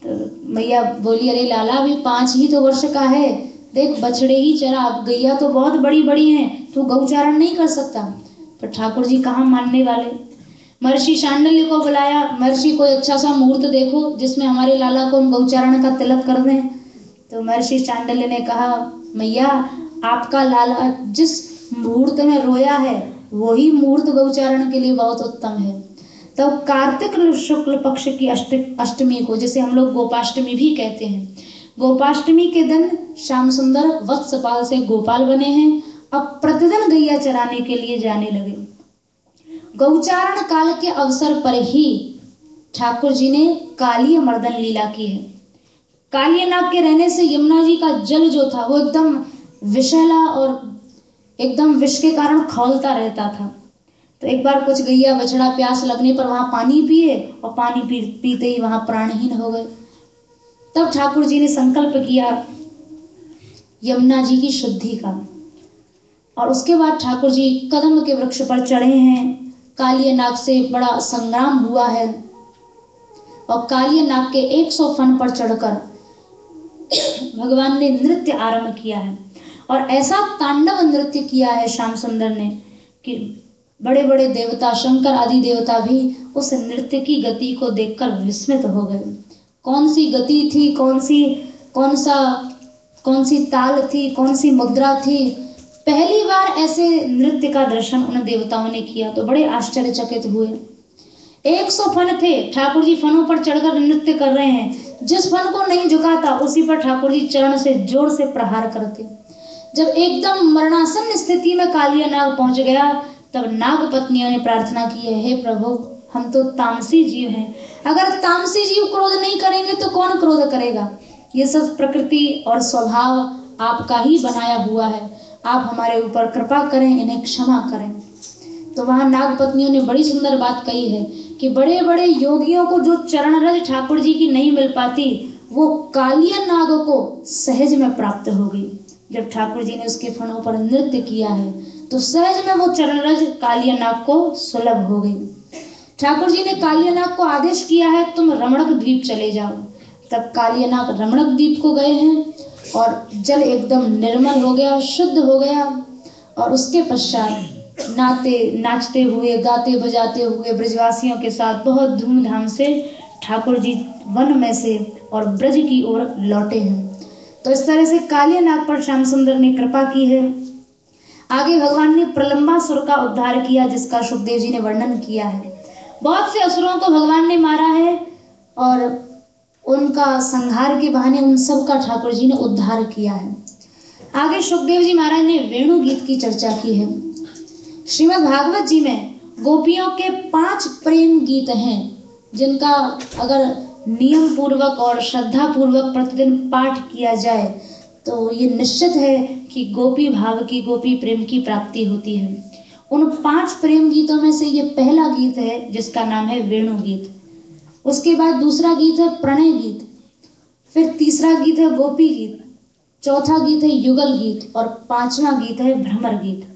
तो मैया बोली, अरे लाला अभी 5 ही तो वर्ष का है, देख बछड़े ही चरा, अब गैया तो बहुत बड़ी बड़ी हैं, तू गौचारण नहीं कर सकता। पर ठाकुर जी कहाँ मानने वाले। महर्षि शांडिल्य को बुलाया, महर्षि कोई अच्छा सा मुहूर्त देखो जिसमें हमारे लाला को गौचारण का तिलक कर दें। तो महर्षि शांडिल्य ने कहा, मैया आपका लाला जिस मुहूर्त में रोया है वही मुहूर्त गौचारण के लिए बहुत उत्तम है। तो कार्तिक शुक्ल पक्ष की अष्टमी को, जिसे हम लोग गोपाष्टमी भी कहते हैं, गोपाष्टमी के दिन श्याम सुंदर वत्सपाल से गोपाल बने हैं। अब प्रतिदिन गैया चराने के लिए जाने लगे। गौचारण काल के अवसर पर ही ठाकुर जी ने कालीय मर्दन लीला की है। कालीय नाग के रहने से यमुना जी का जल जो था वो एकदम विषैला और एकदम विष के कारण खौलता रहता था। तो एक बार कुछ गैया बछड़ा प्यास लगने पर वहां पानी पिए, और पानी पीते ही वहां प्राणहीन हो गए। तब ठाकुर जी ने संकल्प किया यमुना जी की शुद्धि का, और उसके बाद ठाकुर जी कदम के वृक्ष पर चढ़े हैं। कालीय नाग से बड़ा संग्राम हुआ है, और कालीय नाग के 100 फन पर चढ़कर भगवान ने नृत्य आरंभ किया है। और ऐसा तांडव नृत्य किया है श्याम सुंदर ने कि बड़े बड़े देवता, शंकर आदि देवता भी उस नृत्य की गति को देखकर विस्मित हो गए। कौन सी गति थी, कौन सी ताल थी, कौन सी मुद्रा थी। पहली बार ऐसे नृत्य का दर्शन उन देवताओं ने किया तो बड़े आश्चर्यचकित हुए। 100 फन थे, ठाकुर जी फनों पर चढ़कर नृत्य कर रहे हैं। जिस फन को नहीं झुकाता उसी पर ठाकुर जी चरण से जोर से प्रहार करते। जब एकदम मरणासन स्थिति में कालिया नाग पहुंच गया, तब नाग पत्नियों ने प्रार्थना की है, हे प्रभु हम तो तामसी जीव हैं, अगर तामसी जीव क्रोध नहीं करेंगे तो कौन क्रोध करेगा। ये सब प्रकृति और स्वभाव आपका ही बनाया हुआ है, आप हमारे ऊपर कृपा करें, इन्हें क्षमा करें। तो वहां नाग पत्नियों ने बड़ी सुंदर बात कही है कि बड़े बड़े योगियों को जो चरण रज ठाकुर जी की नहीं मिल पाती, वो कालिया नाग को सहज में प्राप्त हो गई। जब ठाकुर जी ने उसके फणों पर नृत्य किया है तो सहज में वो चरण रज कालिया नाग को सुलभ हो गई। ठाकुर जी ने कालिया नाग को आदेश किया है, तुम रमणक द्वीप चले जाओ। तब कालिया नाग रमणक द्वीप को गए हैं और जल एकदम निर्मल हो गया, शुद्ध हो गया। और उसके पश्चात नाचते हुए गाते बजाते हुए ब्रजवासियों के साथ बहुत धूमधाम से ठाकुर जी वन में से और ब्रज की ओर लौटे हैं। तो इस तरह से कालिया नाग पर श्याम सुंदर ने कृपा की है। आगे भगवान ने प्रलंबासुर का उद्धार किया, जिसका सुखदेव जी ने वर्णन किया है। बहुत से असुरों को भगवान ने मारा है और उनका संहार के बहाने उन सब का ठाकुर जी ने उद्धार किया है। आगे सुखदेव जी महाराज ने वेणु गीत की चर्चा की है। श्रीमद् भागवत जी में गोपियों के 5 प्रेम गीत हैं, जिनका अगर नियम पूर्वक और श्रद्धा पूर्वक प्रतिदिन पाठ किया जाए तो ये निश्चित है कि गोपी भाव की, गोपी प्रेम की प्राप्ति होती है। उन 5 प्रेम गीतों में से ये पहला गीत है जिसका नाम है वेणु गीत। उसके बाद दूसरा गीत है प्रणय गीत, फिर तीसरा गीत है गोपी गीत, चौथा गीत है युगल गीत और 5वां गीत है भ्रमर गीत।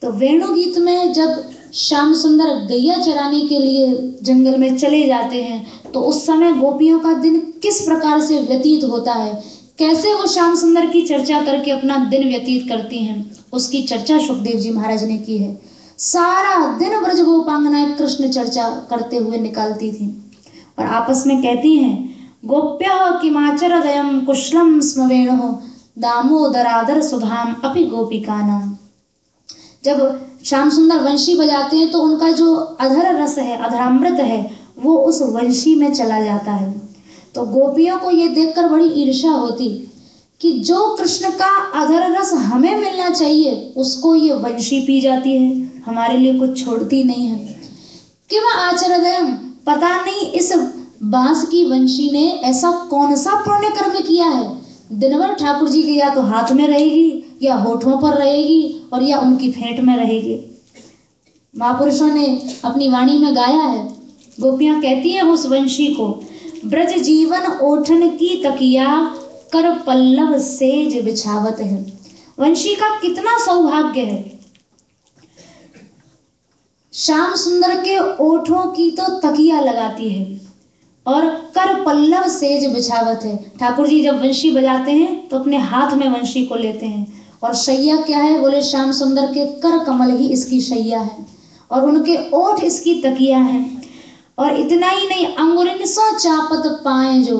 तो वेणु गीत में जब श्याम सुंदर गैया चराने के लिए जंगल में चले जाते हैं तो उस समय गोपियों का दिन किस प्रकार से व्यतीत होता है, कैसे वो श्याम सुंदर की चर्चा करके अपना दिन व्यतीत करती हैं, उसकी चर्चा सुखदेव जी महाराज ने की है। सारा दिन ब्रज गोपांगनाएं कृष्ण चर्चा करते हुए निकालती थी और आपस में कहती हैं, गोप्यः किमाचरदयं कुशलं स्म वेणुः दामोदरादर सुधाम अपि गोपिकानां। जब श्याम सुंदर वंशी बजाते हैं तो उनका जो अधर रस है, अधरामृत है, वो उस वंशी में चला जाता है। तो गोपियों को ये देखकर बड़ी ईर्ष्या होती कि जो कृष्ण का अधर रस हमें मिलना चाहिए उसको ये वंशी पी जाती है, हमारे लिए कुछ छोड़ती नहीं है। किम आचरदयम, पता नहीं इस बांस की वंशी ने ऐसा कौन सा पुण्य कर्म किया है, दिन भर ठाकुर जी के या तो हाथ में रहेगी या होठों पर रहेगी और या उनकी फेंट में रहेगी। महापुरुषों ने अपनी वाणी में गाया है। गोपियां कहती हैं उस वंशी को, ब्रज जीवन ओठन की तकिया कर पल्लव सेज बिछावत है। वंशी का कितना सौभाग्य है, श्याम सुंदर के ओठों की तो तकिया लगाती है और कर पल्लव सेज बिछावत है। ठाकुर जी जब वंशी बजाते हैं तो अपने हाथ में वंशी को लेते हैं और शैया क्या है, बोले श्याम सुंदर के कर कमल ही इसकी शैया है और उनके ओठ इसकी तकिया है। और इतना ही नहीं, अंगुरिन सो चापत पाए जो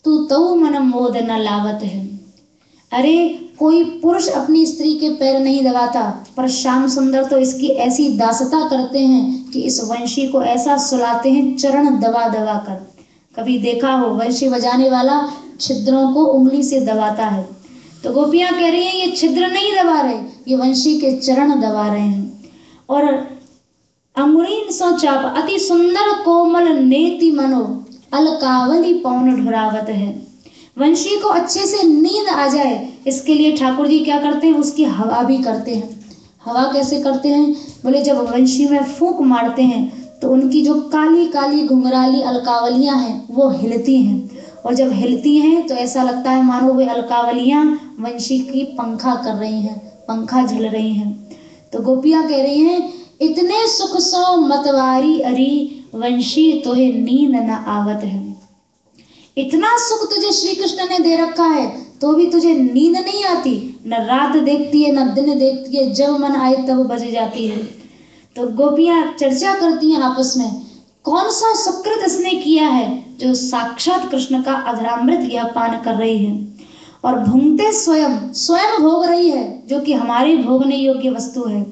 तू तऊ मन मोद न लावत है। अरे कोई पुरुष अपनी स्त्री के पैर नहीं दबाता, पर श्याम सुंदर तो इसकी ऐसी दासता करते हैं कि इस वंशी को ऐसा सुलाते हैं चरण दबा दबा कर। कभी देखा हो वंशी बजाने वाला छिद्रों को उंगली से दबाता है, तो गोपियां कह रही हैं ये छिद्र नहीं दबा रहे, ये वंशी के चरण दबा रहे हैं। और अंगुरीन सो चाप अति सुंदर कोमल नेति मनो अलकावली पौन ढुरावत है। वंशी को अच्छे से नींद आ जाए इसके लिए ठाकुर जी क्या करते हैं, उसकी हवा भी करते हैं। हवा कैसे करते हैं, बोले जब वंशी में फूंक मारते हैं तो उनकी जो काली काली घुंघराली अलकावलियां हैं वो हिलती हैं और जब हिलती हैं तो ऐसा लगता है मानो वे अलकावलियां वंशी की पंखा कर रही हैं, पंखा झल रही हैं। तो गोपियां कह रही हैं, इतने सुख सो मतवारी अरी वंशी तोहे नींद न आवत है। इतना सुख तुझे श्री कृष्ण ने दे रखा है तो भी तुझे नींद नहीं आती, न रात देखती है न दिन देखती है, जब मन आए तब बज जाती है। तो गोपियां चर्चा करती हैं आपस में, कौन सा सुकृत इसने किया है जो साक्षात कृष्ण का अधरामृत यह पान कर रही है और भूंगते स्वयं स्वयं भोग रही है जो कि हमारे भोगने योग्य वस्तु है।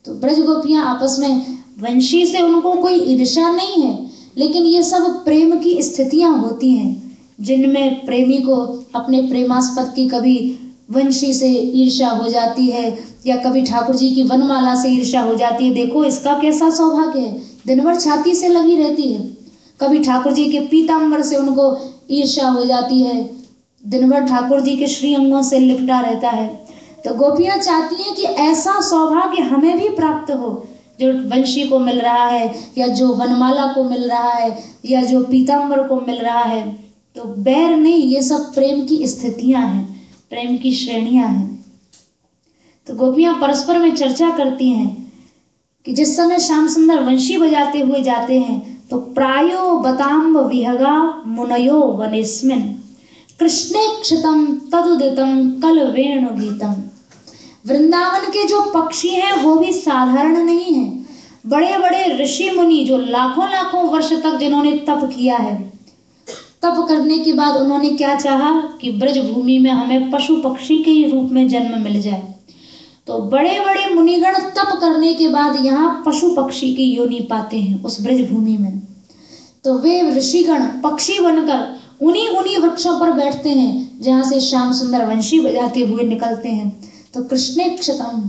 तो ब्रज गोपियां आपस में, वंशी से उनको कोई ईर्ष्या नहीं है, लेकिन ये सब प्रेम की स्थितियां होती हैं जिनमें प्रेमी को अपने प्रेमास्पद की कभी वंशी से ईर्ष्या हो जाती है या कभी ठाकुर जी की वनमाला से ईर्ष्या हो जाती है। देखो इसका कैसा सौभाग्य है, दिन भर छाती से लगी रहती है। कभी ठाकुर जी के पीतांबर से उनको ईर्ष्या हो जाती है, दिन भर ठाकुर जी के श्री अंगों से लिपटा रहता है। तो गोपियां चाहती हैं कि ऐसा सौभाग्य हमें भी प्राप्त हो जो वंशी को मिल रहा है, या जो वनमाला को मिल रहा है, या जो पीताम्बर को मिल रहा है। तो बैर नहीं, ये सब प्रेम की स्थितियां हैं, प्रेम की श्रेणियां हैं। तो गोपियां परस्पर में चर्चा करती हैं कि जिस समय श्याम सुंदर वंशी बजाते हुए जाते हैं तो प्रायो बताम्ब विहगा मुनयो वनेस्मिन कृष्णे क्षितम तदुदितम कल वेणु गीतम। वृंदावन के जो पक्षी हैं वो भी साधारण नहीं हैं। बड़े बड़े ऋषि मुनि जो लाखों लाखों वर्ष तक जिन्होंने तप किया है, तप करने के बाद उन्होंने क्या चाहा कि ब्रज भूमि में हमें पशु पक्षी के ही रूप में जन्म मिल जाए। तो बड़े बड़े मुनिगण तप करने के बाद यहाँ पशु पक्षी की योनि पाते हैं उस ब्रज भूमि में। तो वे ऋषिगण पक्षी बनकर उन्हीं उन्हीं वृक्षों पर बैठते हैं जहां से श्याम सुंदर वंशी बजाते हुए निकलते हैं। तो कृष्णे क्षतम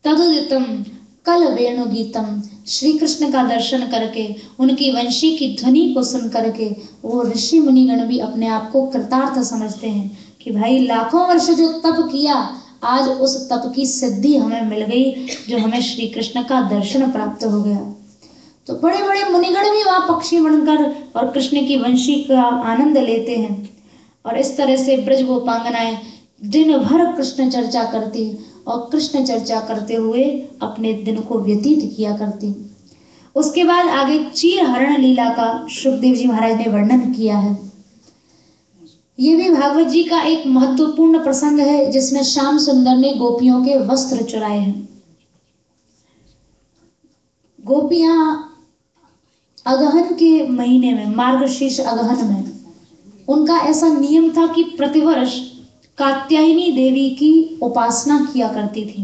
तदुदितम कल वेणु गीतम, श्री कृष्ण का दर्शन करके, उनकी वंशी की ध्वनि को सुन करके वो ऋषि मुनिगण भी अपने आप को कृतार्थ समझते हैं कि भाई लाखों वर्ष जो तप किया, आज उस तप की सिद्धि हमें मिल गई, जो हमें श्री कृष्ण का दर्शन प्राप्त हो गया। तो बड़े बड़े मुनिगण भी वहां पक्षी बनकर और कृष्ण की वंशी का आनंद लेते हैं। और इस तरह से ब्रज गोपांगनाएं दिन भर कृष्ण चर्चा करती और कृष्ण चर्चा करते हुए अपने दिन को व्यतीत किया करती। उसके बाद आगे चीर हरण लीला का शुकदेव जी महाराज ने वर्णन किया है। ये भी भागवत जी का एक महत्वपूर्ण प्रसंग है जिसमें श्याम सुंदर ने गोपियों के वस्त्र चुराए हैं। गोपियां अगहन के महीने में, मार्गशीर्ष अगहन में, उनका ऐसा नियम था कि प्रतिवर्ष कात्यायनी देवी की उपासना किया करती थी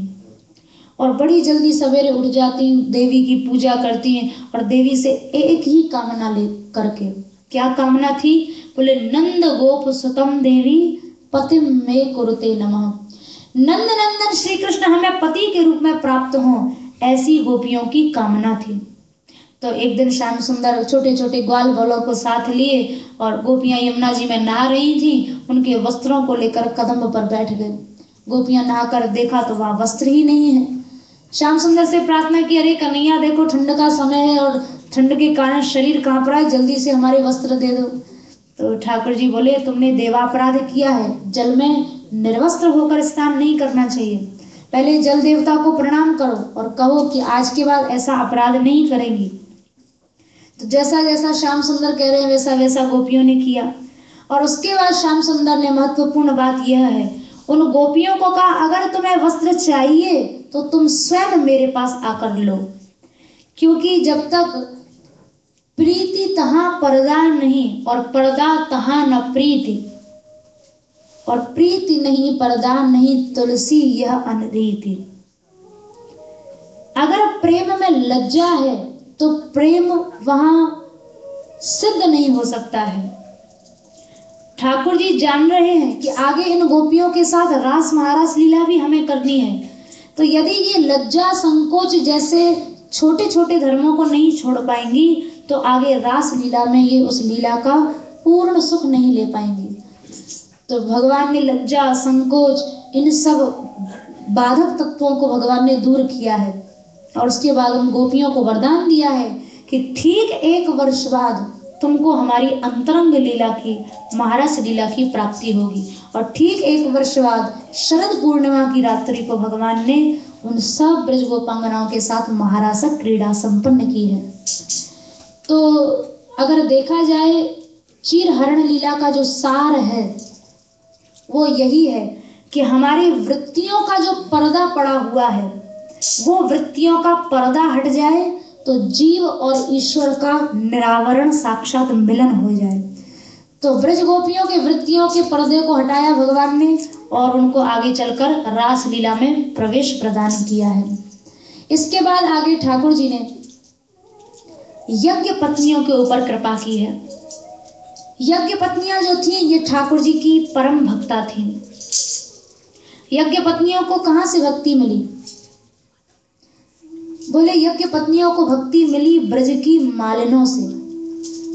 और बड़ी जल्दी सवेरे उठ जाती, देवी की पूजा करती हैं और देवी से एक ही कामना ले करके। क्या कामना थी? बोले नंद गोप सुतम देवी पतिम में कुरुते नमः। नंद नंदन श्री कृष्ण हमें पति के रूप में प्राप्त हों, ऐसी गोपियों की कामना थी। तो एक दिन श्याम सुंदर छोटे छोटे ग्वाल बालों को साथ लिए और गोपियां यमुना जी में नहा रही थी, उनके वस्त्रों को लेकर कदम पर बैठ गए। गोपियां नहाकर देखा तो वहां वस्त्र ही नहीं है। श्याम सुंदर से प्रार्थना की, अरे कन्हैया देखो ठंड का समय है और ठंड के कारण शरीर कांप रहा है, जल्दी से हमारे वस्त्र दे दो। तो ठाकुर जी बोले, तुमने देवापराध किया है, जल में निर्वस्त्र होकर स्नान नहीं करना चाहिए। पहले जल देवता को प्रणाम करो और कहो कि आज के बाद ऐसा अपराध नहीं करेंगी। तो जैसा जैसा श्याम सुंदर कह रहे हैं वैसा वैसा गोपियों ने किया। और उसके बाद श्याम सुंदर ने महत्वपूर्ण बात यह है, उन गोपियों को कहा, अगर तुम्हें वस्त्र चाहिए तो तुम स्वयं मेरे पास आकर लो, क्योंकि जब तक प्रीति तहां पर्दा नहीं और पर्दा तहां न प्रीति, और प्रीति नहीं पर्दा नहीं तुलसी यह अनरीति। अगर प्रेम में लज्जा है तो प्रेम वहां सिद्ध नहीं हो सकता है। ठाकुर जी जान रहे हैं कि आगे इन गोपियों के साथ रास महारास लीला भी हमें करनी है। तो यदि ये लज्जा संकोच जैसे छोटे छोटे धर्मों को नहीं छोड़ पाएंगी तो आगे रास लीला में ये उस लीला का पूर्ण सुख नहीं ले पाएंगी। तो भगवान ने लज्जा संकोच इन सब बाधक तत्वों को भगवान ने दूर किया है और उसके बाद उन गोपियों को वरदान दिया है कि ठीक 1 वर्ष बाद तुमको हमारी अंतरंग लीला की, महारस लीला की प्राप्ति होगी। और ठीक 1 वर्ष बाद शरद पूर्णिमा की रात्रि को भगवान ने उन सब ब्रज गोपांगनाओं के साथ महारासक क्रीड़ा संपन्न की है। तो अगर देखा जाए चीर हरण लीला का जो सार है वो यही है कि हमारी वृत्तियों का जो पर्दा पड़ा हुआ है वो वृत्तियों का पर्दा हट जाए तो जीव और ईश्वर का निरावरण साक्षात मिलन हो जाए। तो ब्रज गोपियों के वृत्तियों के पर्दे को हटाया भगवान ने और उनको आगे चलकर रास लीला में प्रवेश प्रदान किया है। इसके बाद आगे ठाकुर जी ने यज्ञ पत्नियों के ऊपर कृपा की है। यज्ञ पत्नियां जो थी ये ठाकुर जी की परम भक्ता थी। यज्ञ पत्नियों को कहां से भक्ति मिली? बोले यज्ञ पत्नियों को भक्ति मिली ब्रज की मालिनों से।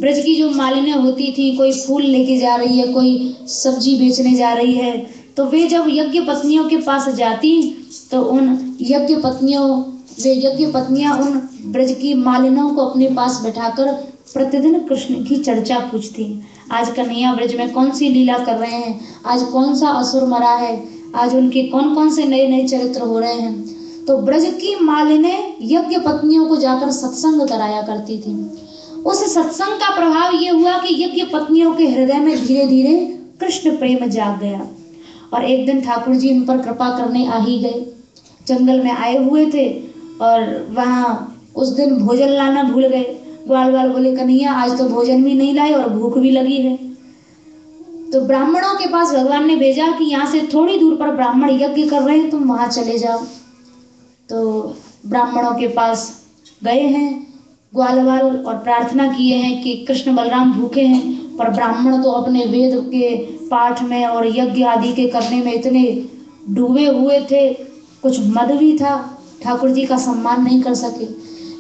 ब्रज की जो मालिनें होती थी, कोई फूल लेके जा रही है, कोई सब्जी बेचने जा रही है, तो वे जब यज्ञ पत्नियों के पास जाती तो उन यज्ञ पत्नियों वे यज्ञ पत्नियां उन ब्रज की मालिनों को अपने पास बैठाकर प्रतिदिन कृष्ण की चर्चा पूछती। आज कन्हैया ब्रज में कौन सी लीला कर रहे हैं, आज कौन सा असुर मरा है, आज उनके कौन कौन से नए नए चरित्र हो रहे हैं। तो ब्रज की मालिनें यज्ञ पत्नियों को जाकर सत्संग कराया करती थी। उस सत्संग का प्रभाव ये हुआ कि यज्ञ पत्नियों के हृदय में धीरे धीरे कृष्ण प्रेम जाग गया। और एक दिन ठाकुर जी इन पर कृपा करने आ ही गए। जंगल में आए हुए थे और वहां उस दिन भोजन लाना भूल गए। ग्वाल वाल बोले, कन्हैया आज तो भोजन भी नहीं लाए और भूख भी लगी है। तो ब्राह्मणों के पास भगवान ने भेजा कि यहाँ से थोड़ी दूर पर ब्राह्मण यज्ञ कर रहे हैं, तुम वहां चले जाओ। तो ब्राह्मणों के पास गए हैं ग्वाल वाल और प्रार्थना किए हैं कि कृष्ण बलराम भूखे हैं, पर ब्राह्मण तो अपने वेद के पाठ में और यज्ञ आदि के करने में इतने डूबे हुए थे, कुछ मद भी था, ठाकुर जी का सम्मान नहीं कर सके।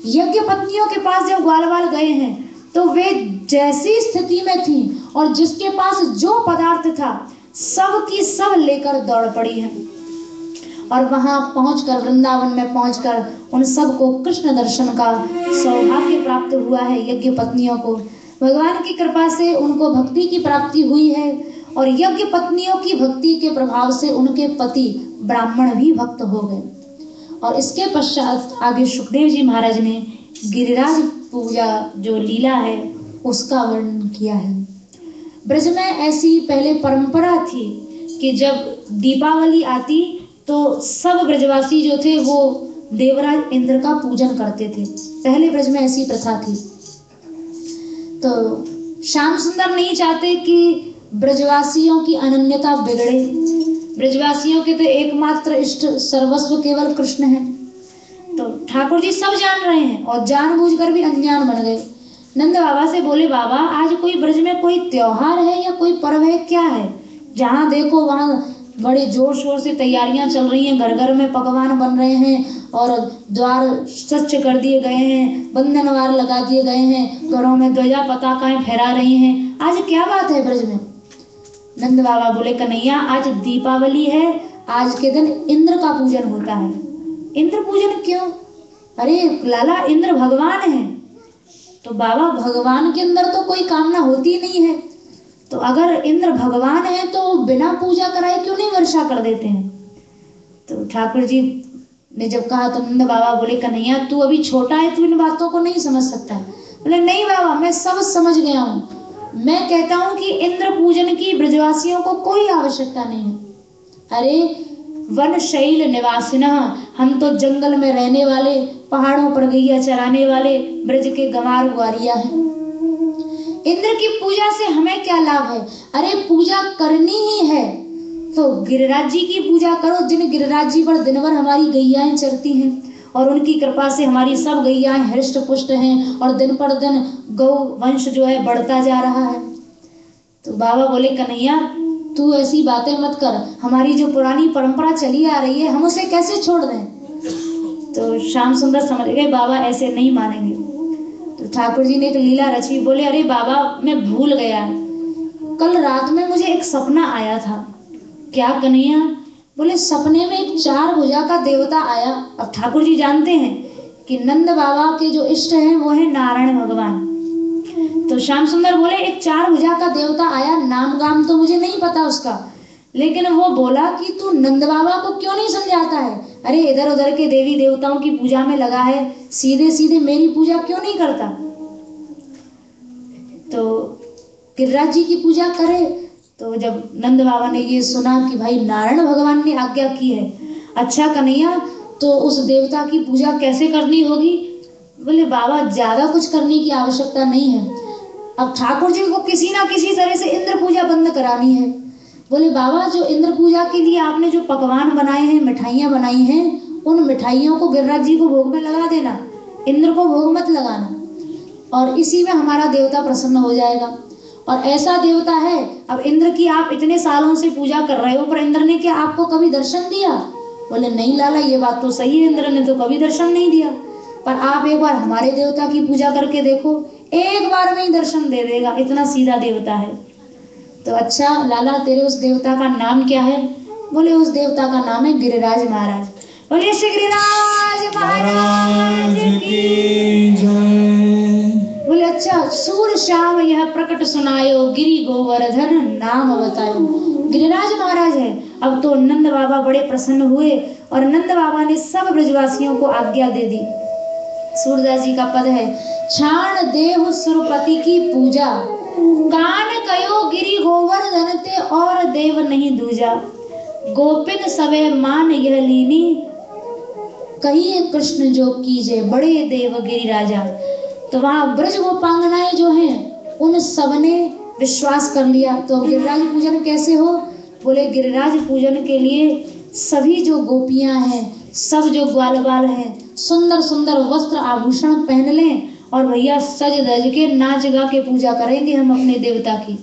यज्ञ पत्नियों के पास जब ग्वाल वाल गए हैं तो वे जैसी स्थिति में थी और जिसके पास जो पदार्थ था सब की सब लेकर दौड़ पड़ी है। और वहां पहुंचकर, वृंदावन में पहुंचकर उन सबको कृष्ण दर्शन का सौभाग्य प्राप्त हुआ है। यज्ञ पत्नियों को भगवान की कृपा से उनको भक्ति की प्राप्ति हुई है और यज्ञ पत्नियों की भक्ति के प्रभाव से उनके पति ब्राह्मण भी भक्त हो गए। और इसके पश्चात आगे सुखदेव जी महाराज ने गिरिराज पूजा जो लीला है उसका वर्णन किया है। ब्रज में ऐसी पहले परंपरा थी कि जब दीपावली आती तो सब ब्रजवासी जो थे वो देवराज इंद्र का पूजन करते थे। पहले ब्रज में ऐसी प्रथा थी। तो श्याम सुंदर नहीं चाहते कि ब्रजवासियों की अनन्यता बिगड़े। ब्रजवासियों के तो एकमात्र इष्ट सर्वस्व केवल कृष्ण है। तो ठाकुर जी सब जान रहे हैं और जानबूझकर भी अनजान बन गए। नंद बाबा से बोले, बाबा आज कोई ब्रज में कोई त्योहार है या कोई पर्व है, क्या है? जहाँ देखो वहां बड़े जोर शोर से तैयारियां चल रही हैं, घर घर में पकवान बन रहे हैं और द्वार स्वच्छ कर दिए गए हैं, बंधनवार लगा दिए गए हैं, घरों में ध्वजा पताकाएं फहरा रही हैं। आज क्या बात है ब्रज में? नंद बाबा बोले, कन्हैया आज दीपावली है, आज के दिन इंद्र का पूजन होता है। इंद्र पूजन क्यों? अरे लाला, इंद्र भगवान है। तो बाबा भगवान के अंदर तो कोई कामना होती नहीं है, तो अगर इंद्र भगवान है तो बिना पूजा कराए क्यों नहीं वर्षा कर देते हैं? तो ठाकुर जी ने जब कहा तो नंद बाबा बोले, कन्हैया तू अभी छोटा है, तू इन बातों को नहीं समझ सकता। बोले, नहीं बाबा मैं सब समझ गया हूँ। मैं कहता हूँ कि इंद्र पूजन की ब्रजवासियों को कोई आवश्यकता नहीं है। अरे वन शैल निवासिना, हम तो जंगल में रहने वाले, पहाड़ों पर गैया चराने वाले ब्रज के गंवार ग्वारिया हैं। इंद्र की पूजा से हमें क्या लाभ है? अरे पूजा करनी ही है तो गिरिराज जी की पूजा करो, जिन गिरिराज जी पर दिन भर हमारी गैयाएं चरती हैं और उनकी कृपा से हमारी सब गैयाएं हृष्ट पुष्ट हैं और दिन पर दिन गौ वंश जो है बढ़ता जा रहा है। तो बाबा बोले, कन्हैया तू ऐसी बातें मत कर, हमारी जो पुरानी परंपरा चली आ रही है हम उसे कैसे छोड़ दें? तो श्याम सुंदर समझ गए बाबा ऐसे नहीं मानेंगे। तो ठाकुर जी ने एक लीला रची। बोले, अरे बाबा मैं भूल गया, कल रात में मुझे एक सपना आया था। क्या कन्हैया? बोले, सपने में एक 4 भुजा का देवता आया। अब ठाकुर जी जानते हैं कि नंद बाबा के जो इष्ट हैं वो है नारायण भगवान। तो श्याम सुंदर बोले, एक 4 भुजा का देवता आया, नाम गाम तो मुझे नहीं पता उसका, लेकिन वो बोला कि तू नंद बाबा को क्यों नहीं समझाता है? अरे इधर उधर के देवी देवताओं की पूजा में लगा है, सीधे सीधे मेरी पूजा क्यों नहीं करता? तो गिरिराज जी की पूजा करे। तो जब नंद बाबा ने ये सुना कि भाई नारायण भगवान ने आज्ञा की है, अच्छा कन्हैया तो उस देवता की पूजा कैसे करनी होगी? बोले, बाबा ज्यादा कुछ करने की आवश्यकता नहीं है, अब ठाकुर जी को किसी ना किसी तरह से इंद्र पूजा बंद करानी है। बोले, बाबा जो इंद्र पूजा के लिए आपने जो पकवान बनाए हैं, मिठाइयां बनाई हैं, उन मिठाइयों को गिरिराज जी को भोग में लगा देना, इंद्र को भोग मत लगाना, और इसी में हमारा देवता प्रसन्न हो जाएगा। और ऐसा देवता है, अब इंद्र की आप इतने सालों से पूजा कर रहे हो, पर इंद्र ने क्या आपको कभी दर्शन दिया? बोले, नहीं लाला ये बात तो सही है, इंद्र ने तो कभी दर्शन नहीं दिया, पर आप एक बार हमारे देवता की पूजा करके देखो, एक बार में ही दर्शन दे देगा, इतना सीधा देवता है। तो अच्छा लाला तेरे उस देवता का नाम क्या है? बोले, उस देवता का नाम है गिरिराज महाराज। बोलिए श्री गिरिराज महाराज की जय। बोले अच्छा सूर श्याम यह प्रकट सुनायो गिरि गोवर्धन नाम बतायो। गिरिराज महाराज है। अब तो नंद बाबा बड़े प्रसन्न हुए और नंद बाबा ने सब ब्रजवासियों को आज्ञा दे दी। सूरदास जी का पद है, छाण देव सुरपति की पूजा, कान कयो गिरि गोवर्धन ते और देव नहीं दूजा। गोपिन सबे मान यह लीनी, कहिए कृष्ण जो कीजे बड़े देव गिरि राजा। तो वहां ब्रज गोपांगनाएं जो हैं उन सबने विश्वास कर लिया। तो गिरिराज पूजन कैसे हो? बोले गिरिराज पूजन के लिए सभी जो गोपियां हैं, सब जो ग्वाल बाल हैं, सुंदर सुंदर वस्त्र आभूषण पहन लें और भैया सज धज के नाच गा के पूजा करेंगे हम अपने देवता की।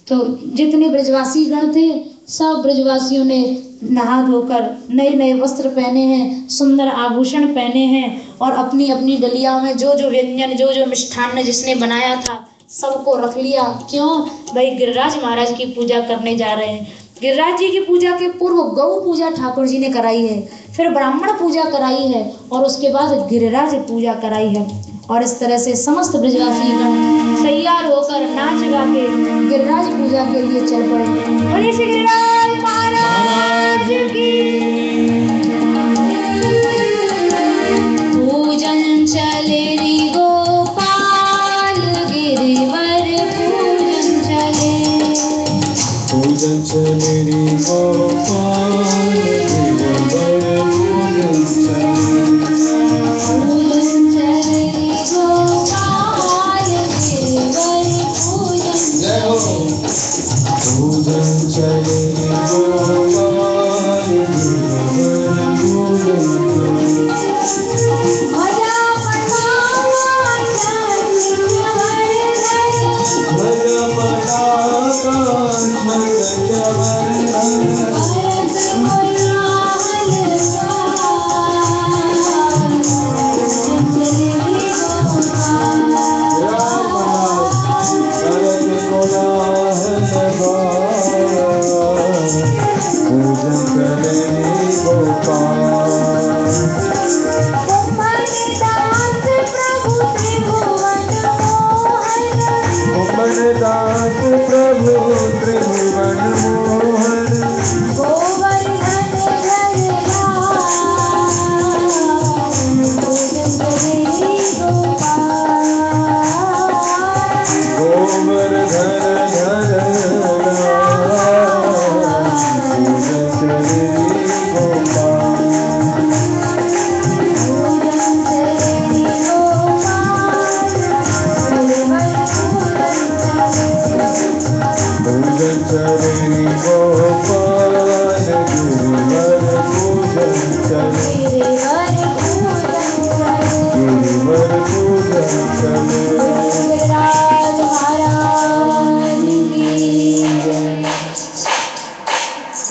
तो जितने ब्रजवासी गण थे सब ब्रजवासियों ने नहा धोकर नए नए वस्त्र पहने हैं, सुंदर आभूषण पहने हैं और अपनी अपनी डलिया में जो जो व्यंजन जो जो मिष्ठान्न जिसने बनाया था सबको रख लिया। क्यों? भाई गिरिराज महाराज की पूजा करने जा रहे हैं। गिरिराज जी की पूजा के पूर्व गौ पूजा ठाकुर जी ने कराई है, फिर ब्राह्मण पूजा कराई है और उसके बाद गिरिराज पूजा कराई है। और इस तरह से समस्त ब्रजवासी गण तैयार होकर नाच गा के गिरिराज पूजा के लिए चल पड़े। बोलिए श्री गिरिराज महाराज की। पूजन चले री गोपाल गिरिवर पूजन चले। पूजन चले रे गोपाल गिरिवर पूजन चले। पूजन चले री गोपाल गिरिवर पूजन चले। पूजन चले रे गोपाल गिरिवर पूजन चले। भजा पठावा भज पताका दास प्रभु त्रिभुवन मोहन।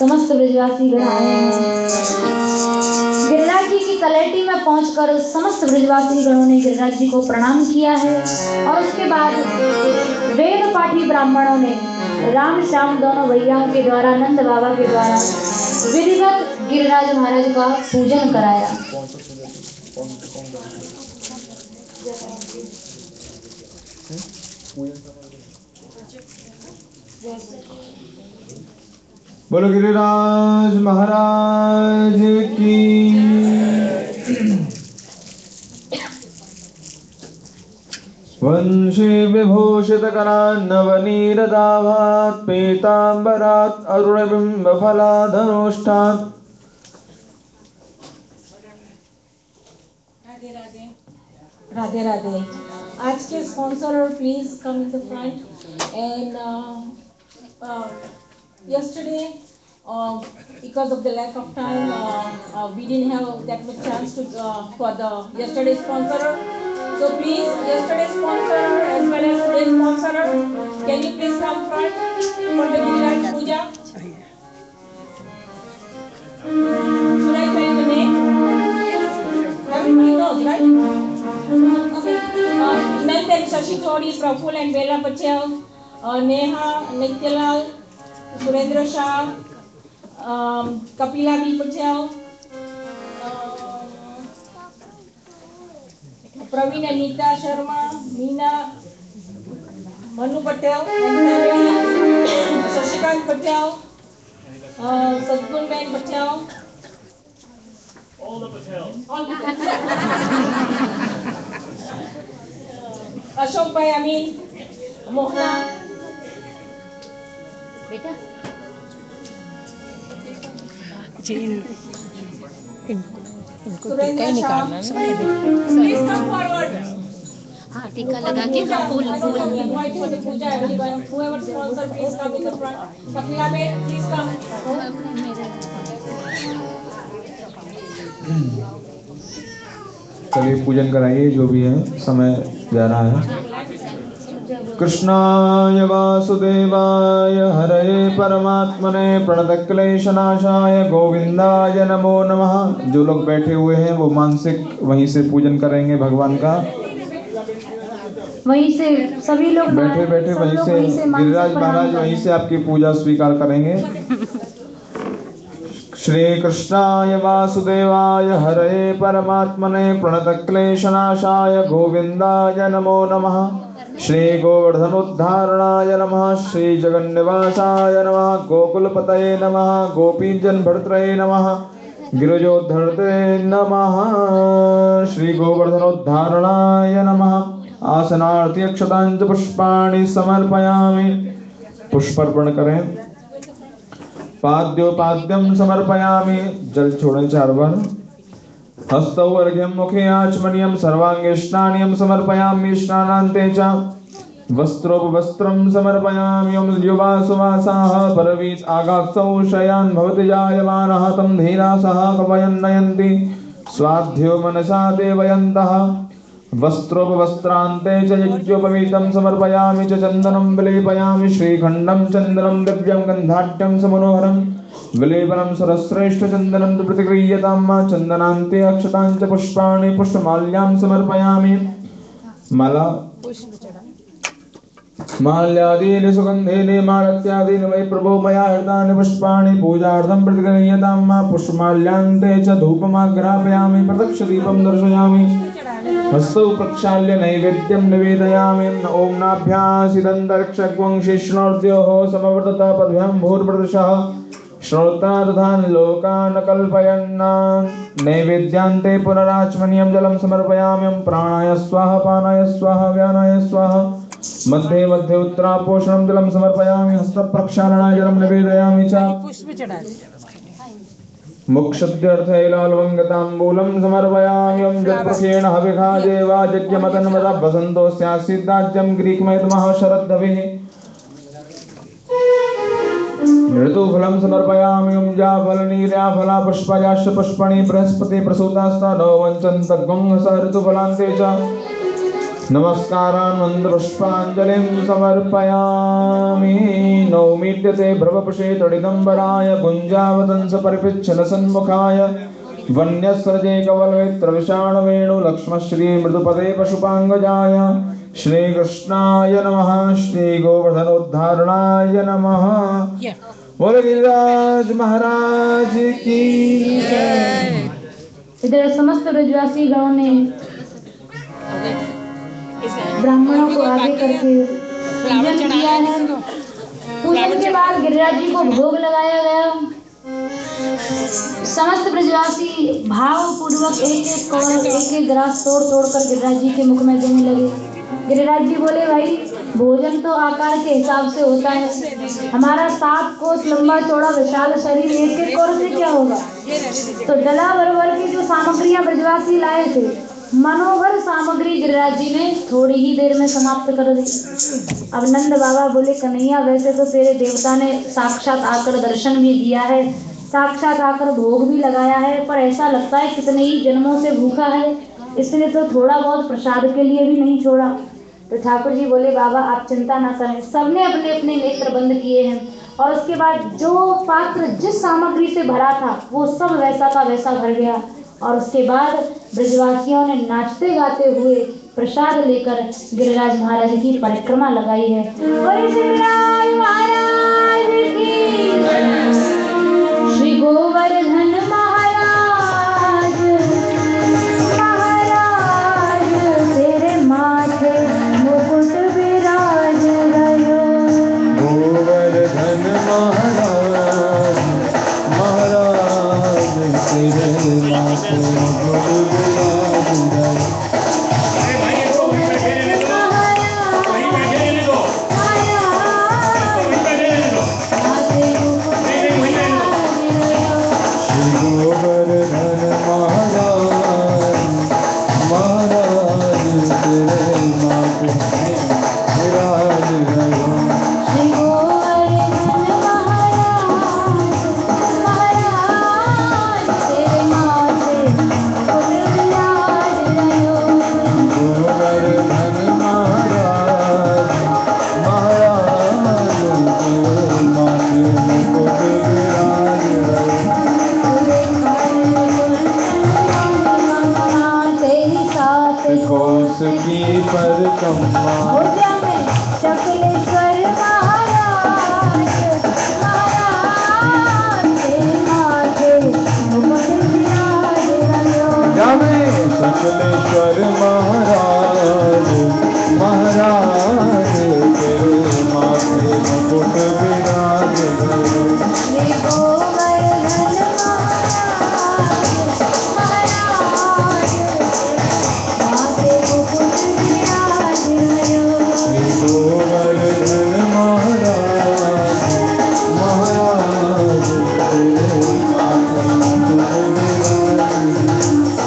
समस्त ब्रजवासी गण आए हैं। गिरिराज जी की कलेटी में पहुंचकर समस्त ब्रजवासी गणों ने गिरिराज जी को प्रणाम किया है और उसके बाद वेद पाठी ब्राह्मणों ने राम श्याम दोनों भैयाओं के द्वारा नंद बाबा के द्वारा विधिवत गिरिराज महाराज का पूजन कराया। बोलो गिरिराज महाराज की। वंशी विभूषित करान्नवनीरदाभात् पीताम्बरात् अरुणबिम्ब फलाधनुष्ठात्। राधे राधे। राधे राधे। आज के sponsor please come in the front end yesterday because of the lack of time we didn't have that much chance to for the yesterday's sponsor, so please yesterday's sponsor as well as today's sponsor, can you please come front for the Giriraj Puja? Should I tell the name? Everybody knows, right? Okay. Nandan Shashi Chodi, Praful and Bella Patel, Neha Nityalal, Surendra Shah, Kapila B. Patel, Praveen Anita Sharma, Meena, Manu Patel, Shashikant Patel, Sadgun बहन पटेल, अशोक भाई अमीन, मोहना, बेटा इनको टीका ही निकालना है ना। Please come forward. हाँ टीका लगा के हाँ फूल फूल Invite for the puja, everyone. Whoever sponsor, please come in the front. Kapila Bhen, please come. चलिए पूजन कराइए, जो भी है, समय जा रहा है। कृष्णाय वासुदेवाय हरये परमात्मने प्रणतक्लेशनाशाय गोविंदाय नमो नमः। जो लोग बैठे हुए हैं वो मानसिक वहीं से पूजन करेंगे भगवान का। वहीं से सभी लोग बैठे बैठे वहीं से गिरिराज महाराज वहीं से आपकी पूजा स्वीकार करेंगे। श्री कृष्णाय वासुदेवाय हरये परमात्मने प्रणतक्लेशनाशाय गोविंदाय नमो नमः। श्री गोवर्धनोद्धारणाय नमः। श्री जगन्निवासाय नमः। गोकुलपतये नमः। गोपीजन भर्तृये नमः। गिरिजोद्धर्तये नमः। श्री गोवर्धनोद्धारणाय नमः। आसनार्थी अक्षतांच पुष्पाणि समर्पयामि। पुष्पार्पण करें। पाद्योपाद्यम समर्पयामि। जल छोड़ें 4 बार। हस्तौ अर्घ्यं मुखे आचमनीयं सर्वांगे स्नानियं समर्पयामि। स्नानान्ते च वस्त्रोपवस्त्रं समर्पयामि। यं युवा सुवासाः परवीत आगात्सौ शयान् भवति जायमानः तं धीरासः कवयन् नयन्ति स्वाध्यो मनसा देवयन्तः। वस्त्रोपवस्त्रान्ते च यज्ञोपवीतं समर्पयामि च चन्दनं विलेपयामि। श्रीखण्डं चन्दनं दिव्यं गन्धाढ्यं समनोहरं विलेपनं सरश्रेष्ठ चन्दनं तु प्रतिगृह्यतां। चन्दनान्ते अक्षतांच पुष्पाणि पुष्पमाल्यां समर्पयामि। माला माल्यादीनि सुगन्धीनि मालत्यादीनि वै प्रभो मया हृतानि पुष्पाणि पूजार्थं प्रतिगृह्यतां। पुष्पमाल्यान्ते च धूपमाग्रापयामि। प्रदक्षदीपं दर्शयामि। हस्तौ प्रक्षाल्य नैवेद्यं निवेदयामि। ॐ नाभ्यासिदन्तरिक्षग्वं शिष्णोर्द्योः समवर्तत पद्भ्यां भूर्प्रदशः श्रोतादधान् लोकान् कल्पयन्। नैवेद्यान्ते पुनराचमनीयं जलं समर्पयामि। प्राणाय स्वाहा पानाय स्वाहा व्यानाय स्वाहा। मध्ये मध्ये उत्तरापोषणं जलं समर्पयामि। हस्तप्रक्षालनाय जलं निवेदयामि च। मोक्षद्यर्थैलालवङ्गताम्बूलं समर्पयामि। जलप्रखेण हविषादेवा यज्ञमतन्वतः वसन्तो स्यात्सिद्धाज्यं ग्रीक्मयतमः शरद्धविः। ऋतुफलं समर्पयामि। जाफलनीर्याफला पुष्पजाश्च पुष्पणि बृहस्पति प्रसूतास्ता नो वञ्चन्तगुं स ऋतुफलान्ते च। नमस्कारान् मन्दपुष्पाञ्जलिं समर्पयामि। नौमीड्यते भ्रवपुषे तडिदम्बराय गुञ्जावतंस परिपिच्छन सन्मुखाय वन्यस्रजे कवलवेत्रविषाणवेणु लक्ष्मश्री मृदुपदे पशुपाङ्गजाय। श्रीकृष्णाय नमः। श्री गोवर्धनोद्धारणाय नमः। बोलो गिरिराज महाराज की जय। इधर समस्त ब्रजवासी गांव ने ब्राह्मणों को आगे करके पूजन किया है। पूजन के बाद गिरिराज जी को भोग लगाया गया। समस्त ब्रजवासी भाव पूर्वक एक एक कौर एक एक ग्रास तोड़ तोड़ कर गिरिराज जी के मुख में देने लगे। गिरिराज जी बोले, भाई भोजन तो आकार के हिसाब से होता है। हमारा 7 कोस लंबा चौड़ा विशाल शरीर एक एक कौर से क्या होगा। तो डला भर की जो सामग्रियां ब्रजवासी लाए थे, मनोहर सामग्री गिरिराज जी ने थोड़ी ही देर में समाप्त कर दी। अब नंद बाबा बोले, कन्हैया वैसे तो तेरे देवता ने साक्षात आकर दर्शन भी दिया है, साक्षात आकर भोग भी लगाया है, पर ऐसा लगता है कितने ही जन्मों से भूखा है, इसने तो थोड़ा बहुत प्रसाद के लिए भी नहीं छोड़ा। तो ठाकुर जी बोले, बाबा आप चिंता ना करें। सबने अपने अपने नेत्र बंद किए हैं और उसके बाद जो पात्र जिस सामग्री से भरा था वो सब वैसा का वैसा भर गया। और उसके बाद ब्रजवासियों ने नाचते गाते हुए प्रसाद लेकर गिरिराज महाराज की परिक्रमा लगाई है। गिरिराज महाराज की, श्री गोवर्धन महाराज विमलेश्वर महाराज महाराज तेरे माथे मुकुट विराज गयो। गोवर्धन महाराज महाराज तेरे माथे मुकुट विराज।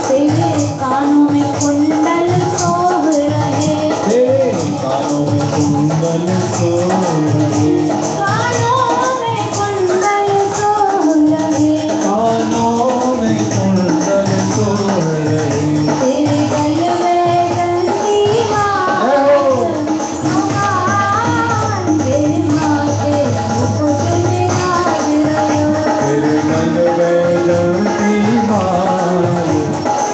तेरे कानों में कुंडल शोभ रहे, तेरे कानों में कुंडल शोभ रहे, कानों में कुंडल शोभ रहे, कानों में कुंडल शोभ रहे। तेरे गल में डंडी भगवान, तेरे माथे मुकुट विराज रहे। तेरे गल में जलती माल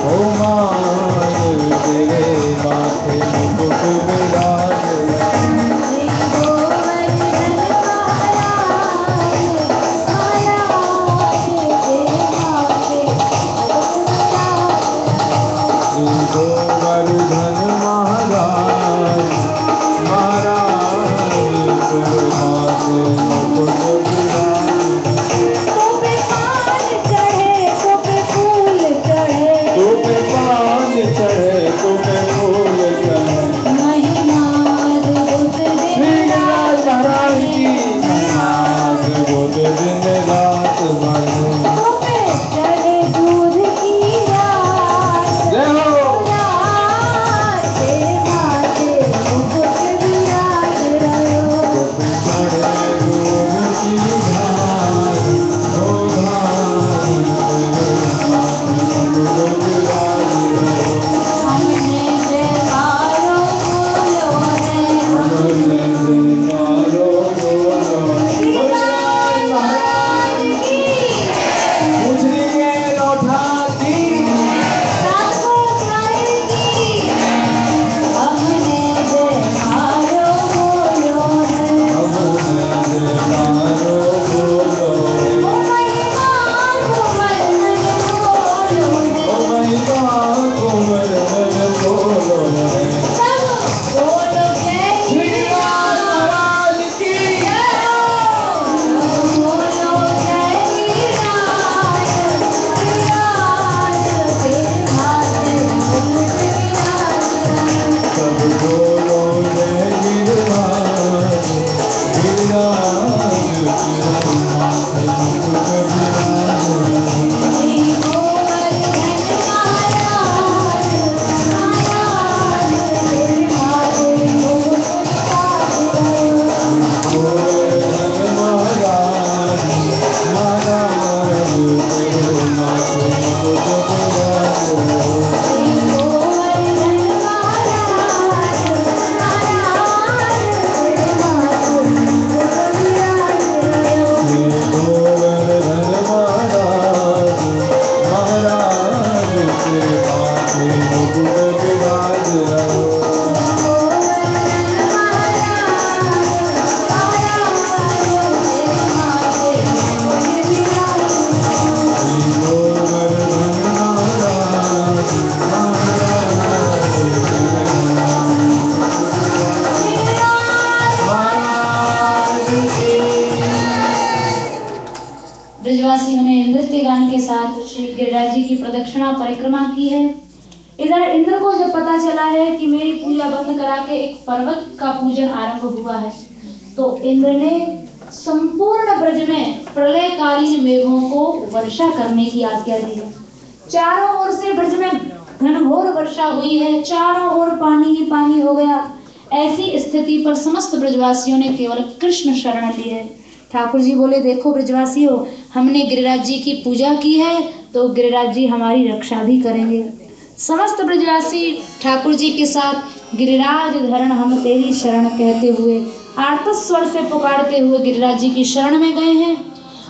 ओ माल तेरे माथे मुकुट विराज रहे। श्री गोवर्धन महाराज महाराज तेरे माथे मुकुट विराज रहे। श्री गोवर्धन महाराज महाराज तेरे माथे मुकुट विराज। तो पे पान चढ़े तो पे फूल चढ़े, तो पे पान चढ़े तो पे फूल चढ़े। महिमा अद्भुत श्रीराज महाराज की महाराज बुध दिन रात बनो। तो पे चढ़े दूध की रात, जय हो। रात तेरे माथे मुकुट विराज रहे। तो पे चढ़े दूध की धार ओ धार तेरे माथे मुकुट विराज रहे। हमने जयकारो बोलो रे, हमने जयकारो बोलो। श्रीराज महाराज की पूछनी के लौटा की सातों साल की। हमने जयकारो बोलो रे, हमने जयकारो बोलो। ओ महिमा गोवर्धन बोलो रे, ओ महिमा गोवर्धन बोलो रे। सब बोलो जय श्रीराज महाराज की जय हो। बोलो जय श्रीराज, श्रीराज तेरे माथे मुकुट विराज रहे। सब बोलो जय गिरिराज गिरिराज तेरे माथे मुकुट विराज रहे। श्री गोवर्धन महाराज महाराज तेरे माथे मुकुट विराज रहे। गोवर्धन महाराज महाराज तेरे माथे मुकुट विराज रहे। श्री गोवर्धन महाराज महाराज तेरे माथे मुकुट विराज रहे। श्री गोवर्धन महाराज महाराज तेरे माथे मुकुट विराज रहे। श्री गोवर्धन महाराज महाराज तेरे महाराज की। ब्रजवासियों ने नृत्य गान के साथ श्री गिरिराज जी की प्रदक्षिणा परिक्रमा की है। इधर इंद्र को जब पता चला है कि मेरी पूजा बंद करा के एक पर्वत का पूजन आरंभ हुआ है, तो इंद्र ने संपूर्ण ब्रज में प्रलयकालीन मेघों को वर्षा करने की आज्ञा दी है। चारों ओर से ब्रज में घनघोर वर्षा हुई है, चारों ओर पानी ही पानी हो गया। ऐसी स्थिति पर समस्त ब्रजवासियों ने केवल कृष्ण शरण ली है। ठाकुर जी बोले, देखो ब्रजवासियों, हमने गिरिराज जी की पूजा की है तो गिरिराज जी हमारी रक्षा भी करेंगे। समस्त ब्रजवासी ठाकुर जी के साथ गिरिराज धरण हम तेरी शरण कहते हुए आर्त स्वर से पुकारते हुए गिरिराज जी की शरण में गए हैं।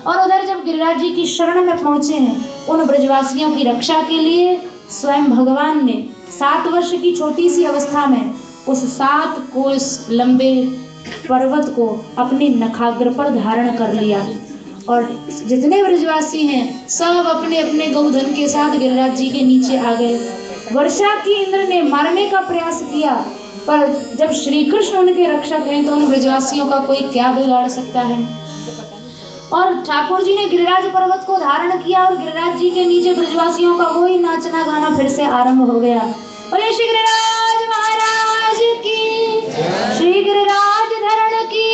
और उधर जब गिरिराज जी की शरण में पहुंचे हैं, उन ब्रजवासियों की रक्षा के लिए स्वयं भगवान ने 7 वर्ष की छोटी सी अवस्था में उस 7 कोस लंबे पर्वत को अपने नखाग्र पर धारण कर लिया। और जितने ब्रजवासी हैं सब अपने अपने गौधन के साथ गिरिराज जी के नीचे आ गए। वर्षा की इंद्र ने मारने का प्रयास किया, पर जब श्री कृष्ण उनके रक्षक हैं तो उन ब्रजवासियों का कोई क्या बिगाड़ सकता है। और ठाकुर जी ने गिरिराज पर्वत को धारण किया और गिरिराज जी के नीचे ब्रजवासियों का वही नाचना गाना फिर से आरंभ हो गया। बोले श्री गिरिराज महाराज की, श्री गिरिराज धरण की।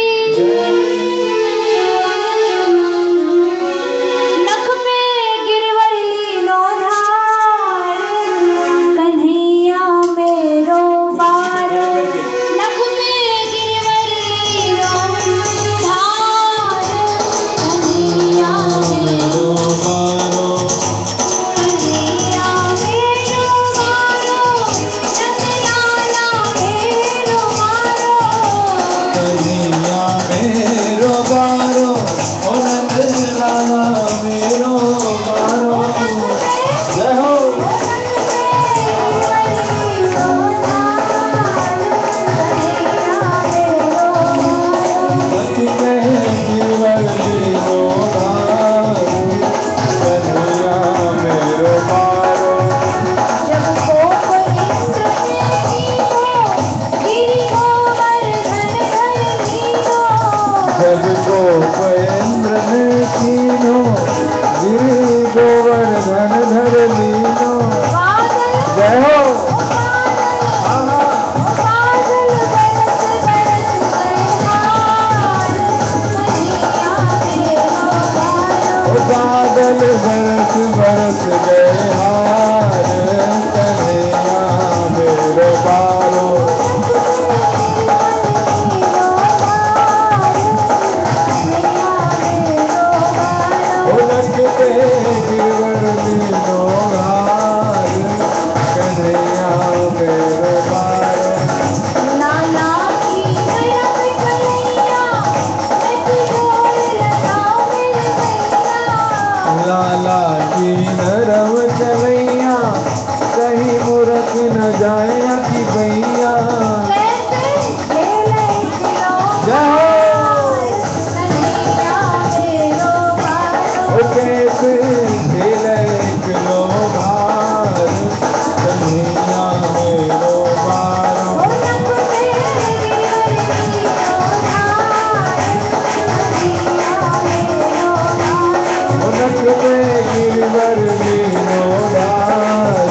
नख में गिरवली नो धार, कन्हैया मेरो बार। नख में गिरवली नो धार, कन्हैया मेरो बारो। कन्हैया मेरो बारो, नंदलाला मेरो बारो। कन्हैया मेरो बारो, ओ नंदलाला मेरो बारो। जय हो। सखी में गिरवली नो धार, कन्हैया मेरो बारो। जब कोप इंद्र ने कीनो, गिरि गोवर्धन धर लीनो। जब गोप इंद्र ने कीनो, गिरि गोवर्धन धर लीनो। बादल जय हो। बादल बरस बरस कर हार, कन्हैया मेरो बारो। ओ बादल बरस बरस गए हार, कन्हैया मेरो बारो। ओ लखते गिरवली नो धार, कन्हैया मेरो बारो। लाला की नयन कन्हैया, एक जोर लगाओ मेरे भैया। लाला की नरम चलैया, कहीं मुरक न जाए कि भैया। कैसे खेले खिलौना, कन्हैया मेरो बारो। ओ कैसे खेले किलो भार, कन्हैया मेरो बारो। ओ नख में गिरवली नो धार, कन्हैया मेरो बारो। ओ नख में गिरवली नो धार,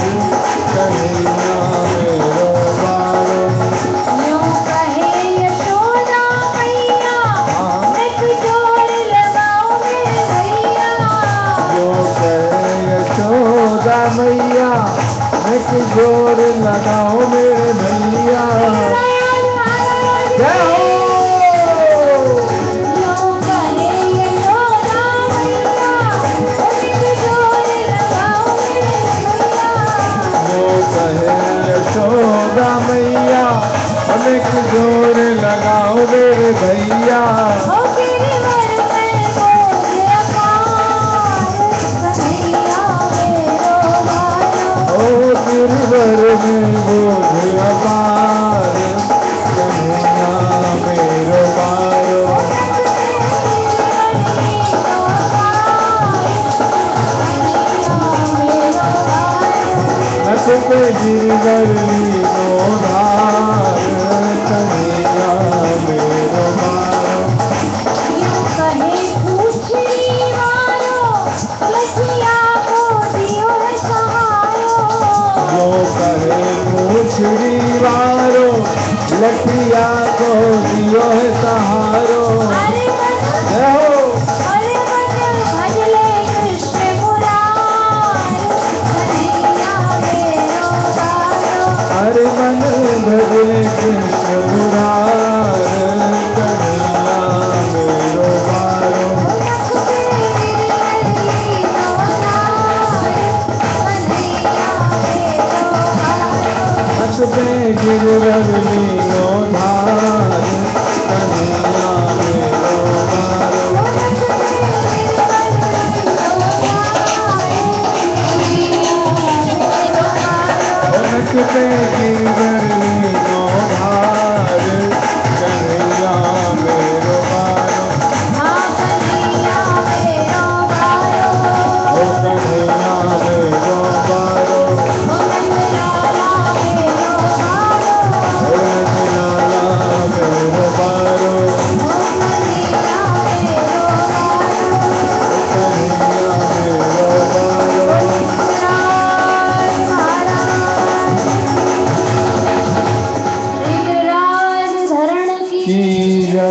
कन्हैया मेरो बारो। यूं कहे यशोदा मैया, एक जोर लगाओ मेरे भैया। जो कहे यशोदा मैया, एक जोर लगाओ मेरे भैया। जय हो। यूं कहे यशोदा मैया, एक जोर लगाओ मेरे भैया। जो कहे यशोदा मैया, अनेक जोर लगाओ मेरे भैया। ओ गिरिवर में बोझ अपार, कन्हैया मेरो बारो। ओ गिरवर में बोझ अपार, कन्हैया मेरो बारो। नख पे गिरवली नो धार, कन्हैया मेरो बारो।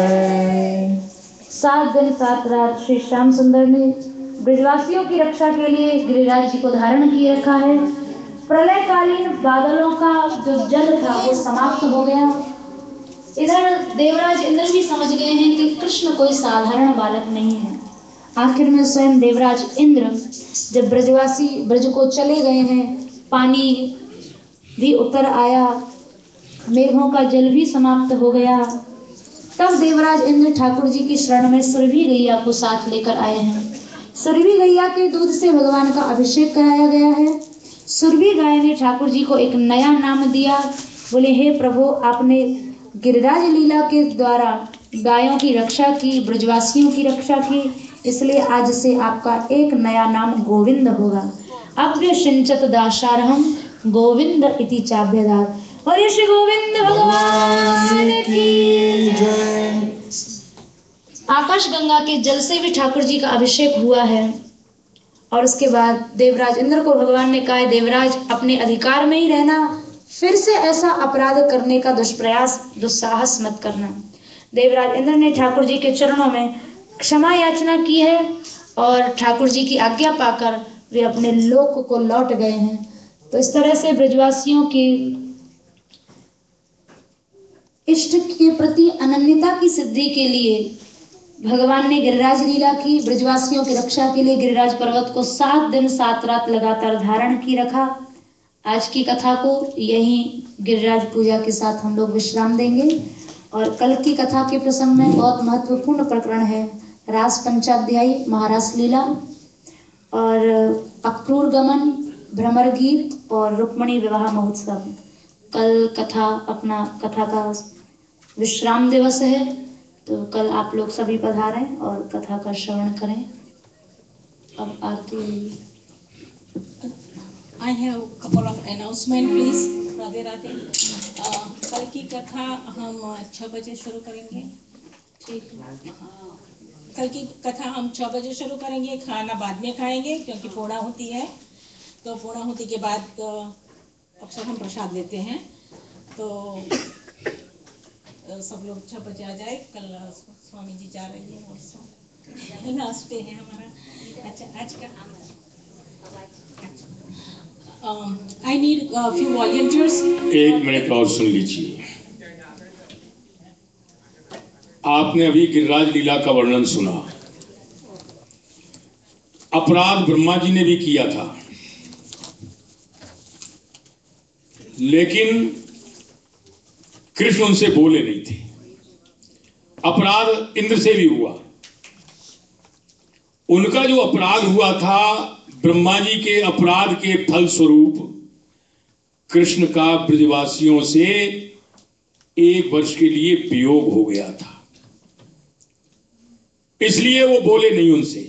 जय। 7 दिन 7 रात श्री श्याम सुंदर ने ब्रजवासियों की रक्षा के लिए गिरिराज जी को धारण किए रखा है। प्रलयकालीन बादलों का जो जल था वो समाप्त हो गया। इधर देवराज इंद्र भी समझ गए हैं कि कृष्ण कोई साधारण बालक नहीं है। आखिर में स्वयं देवराज इंद्र जब ब्रजवासी ब्रज को चले गए हैं, पानी भी उतर आया, मेघों का जल भी समाप्त हो गया, तब देवराज इंद्र ठाकुर जी की शरण में सुरभि गैया को साथ लेकर आए हैं। सुरभि गैया के दूध से भगवान का अभिषेक कराया गया है। सुरभि गाय ने ठाकुर जी को एक नया नाम दिया। बोले, हे प्रभु, आपने गिरिराज लीला के द्वारा गायों की रक्षा की, ब्रजवासियों की रक्षा की, इसलिए आज से आपका एक नया नाम गोविंद होगा। अभ्य सिंचत दाशारहम गोविंद इति चाभ्यदात। और ये श्री गोविंद भगवान की जय। आकाश गंगा के जल से भी ठाकुर जी का अभिषेक हुआ है। और उसके बाद देवराज इंद्र को भगवान ने कहा, देवराज अपने अधिकार में ही रहना, फिर से ऐसा अपराध करने का दुष्प्रयास दुस्साहस मत करना। देवराज इंद्र ने ठाकुर जी के चरणों में क्षमा याचना की है और ठाकुर जी की आज्ञा पाकर वे अपने लोक को लौट गए हैं। तो इस तरह से ब्रजवासियों की इष्ट के प्रति अनन्यता की सिद्धि के लिए भगवान ने गिरिराज लीला की। ब्रजवासियों की रक्षा के लिए गिरिराज पर्वत को 7 दिन 7 रात लगातार धारण की रखा। आज की कथा को यहीं गिरिराज पूजा के साथ हम लोग विश्राम देंगे और कल की कथा के प्रसंग में बहुत महत्वपूर्ण प्रकरण है रास पंचाध्यायी महारास लीला और अक्रूर गमन, भ्रमर गीत और रुक्मणी विवाह महोत्सव। कल कथा का विश्राम दिवस है, तो कल आप लोग सभी पधारें और कथा का श्रवण करें। अब आरती। I have a couple of announcement, please. Radhe Radhe. कल की कथा हम 6 बजे शुरू करेंगे। ठीक है। कल की कथा हम 6 बजे शुरू करेंगे। खाना बाद में खाएंगे क्योंकि पूर्णाहुति है। तो पूर्णाहुति के बाद अक्सर हम प्रसाद लेते हैं। तो सब लोग 6 बजे आ जाए। कल स्वामी जी जा रही है और लास्ट डे है हमारा। अच्छा, आज का I need a few volunteers. 1 minute और सुन लीजिए। आपने अभी गिरिराज लीला का वर्णन सुना। अपराध ब्रह्मा जी ने भी किया था, लेकिन कृष्ण उनसे बोले नहीं थे। अपराध इंद्र से भी हुआ। उनका जो अपराध हुआ था, ब्रह्मा जी के अपराध के फल स्वरूप कृष्ण का ब्रजवासियों से 1 वर्ष के लिए वियोग हो गया था। इसलिए वो बोले नहीं उनसे।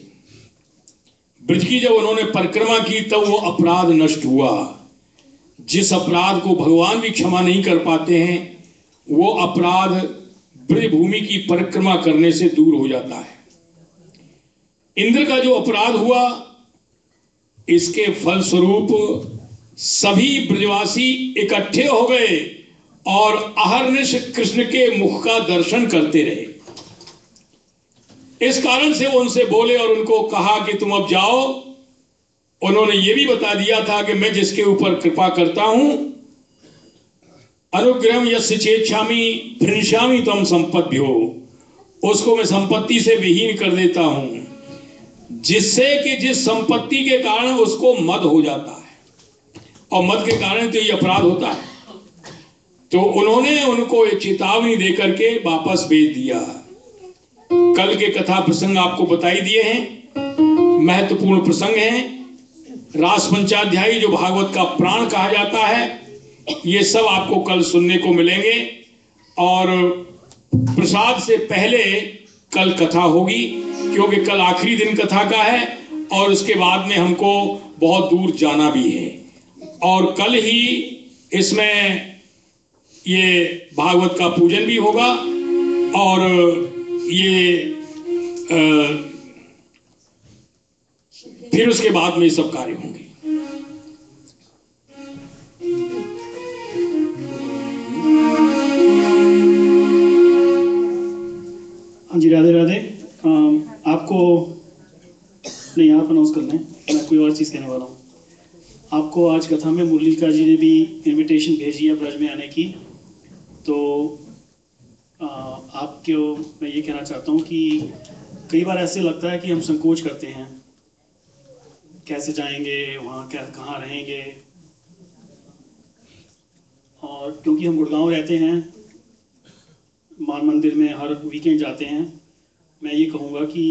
ब्रज की जब उन्होंने परिक्रमा की तब वो अपराध नष्ट हुआ। जिस अपराध को भगवान भी क्षमा नहीं कर पाते हैं, वो अपराध ब्रज भूमि की परिक्रमा करने से दूर हो जाता है। इंद्र का जो अपराध हुआ, इसके फल स्वरूप सभी ब्रजवासी इकट्ठे हो गए और अहर्निश कृष्ण के मुख का दर्शन करते रहे। इस कारण से वो उनसे बोले और उनको कहा कि तुम अब जाओ। उन्होंने ये भी बता दिया था कि मैं जिसके ऊपर कृपा करता हूं, अनुग्रहम यस्य चेच्छामि भृंशामि त्वं संपद्भ्यो, उसको मैं संपत्ति से विहीन कर देता हूं, जिससे कि जिस संपत्ति के कारण उसको मद हो जाता है, और मद के कारण तो ये अपराध होता है। तो उन्होंने उनको एक चेतावनी देकर के वापस भेज दिया। कल के कथा प्रसंग आपको बताई दिए हैं, महत्वपूर्ण प्रसंग हैं। रास पंचाध्यायी जो भागवत का प्राण कहा जाता है, ये सब आपको कल सुनने को मिलेंगे। और प्रसाद से पहले कल कथा होगी, क्योंकि कल आखिरी दिन कथा का है और उसके बाद में हमको बहुत दूर जाना भी है। और कल ही इसमें ये भागवत का पूजन भी होगा और ये फिर उसके बाद में सब कार्य होंगे। हाँ जी, राधे राधे। आपको नहीं, आप अनाउंस करना है, मैं कोई और चीज़ कहने वाला हूँ। आपको आज कथा में मुरलीका जी ने भी इनविटेशन भेजी है ब्रज में आने की, तो आपको मैं ये कहना चाहता हूँ कि कई बार ऐसे लगता है कि हम संकोच करते हैं, कैसे जाएंगे वहाँ, क्या कहाँ रहेंगे, और क्योंकि हम गुड़गांव रहते हैं, मान मंदिर में हर वीकेंड जाते हैं, मैं ये कहूँगा कि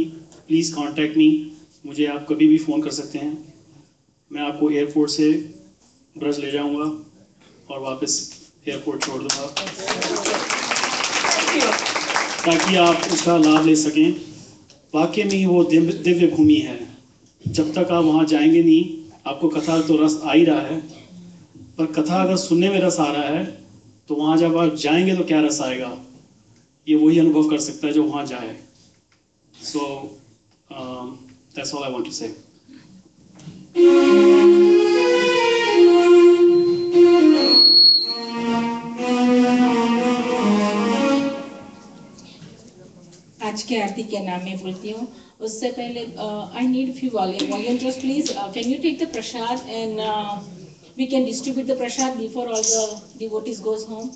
प्लीज़ कांटेक्ट मी, मुझे आप कभी भी फ़ोन कर सकते हैं, मैं आपको एयरपोर्ट से ब्रज ले जाऊँगा और वापस एयरपोर्ट छोड़ दूँगा, ताकि आप उसका लाभ ले सकें। वाकई में ही वो दिव्य भूमि है। जब तक आप वहाँ जाएंगे नहीं, आपको कथा तो रस आ ही रहा है, पर कथा अगर सुनने में रस आ रहा है तो वहाँ जब आप जाएंगे तो क्या रस आएगा, ये वही अनुभव कर सकता है जो वहाँ जाए। So that's all I want to say. आज के आरती के नाम में बोलती हूँ। उससे पहले I need few volunteers please, can you take the prasad and we can distribute the prasad before all the devotees goes home.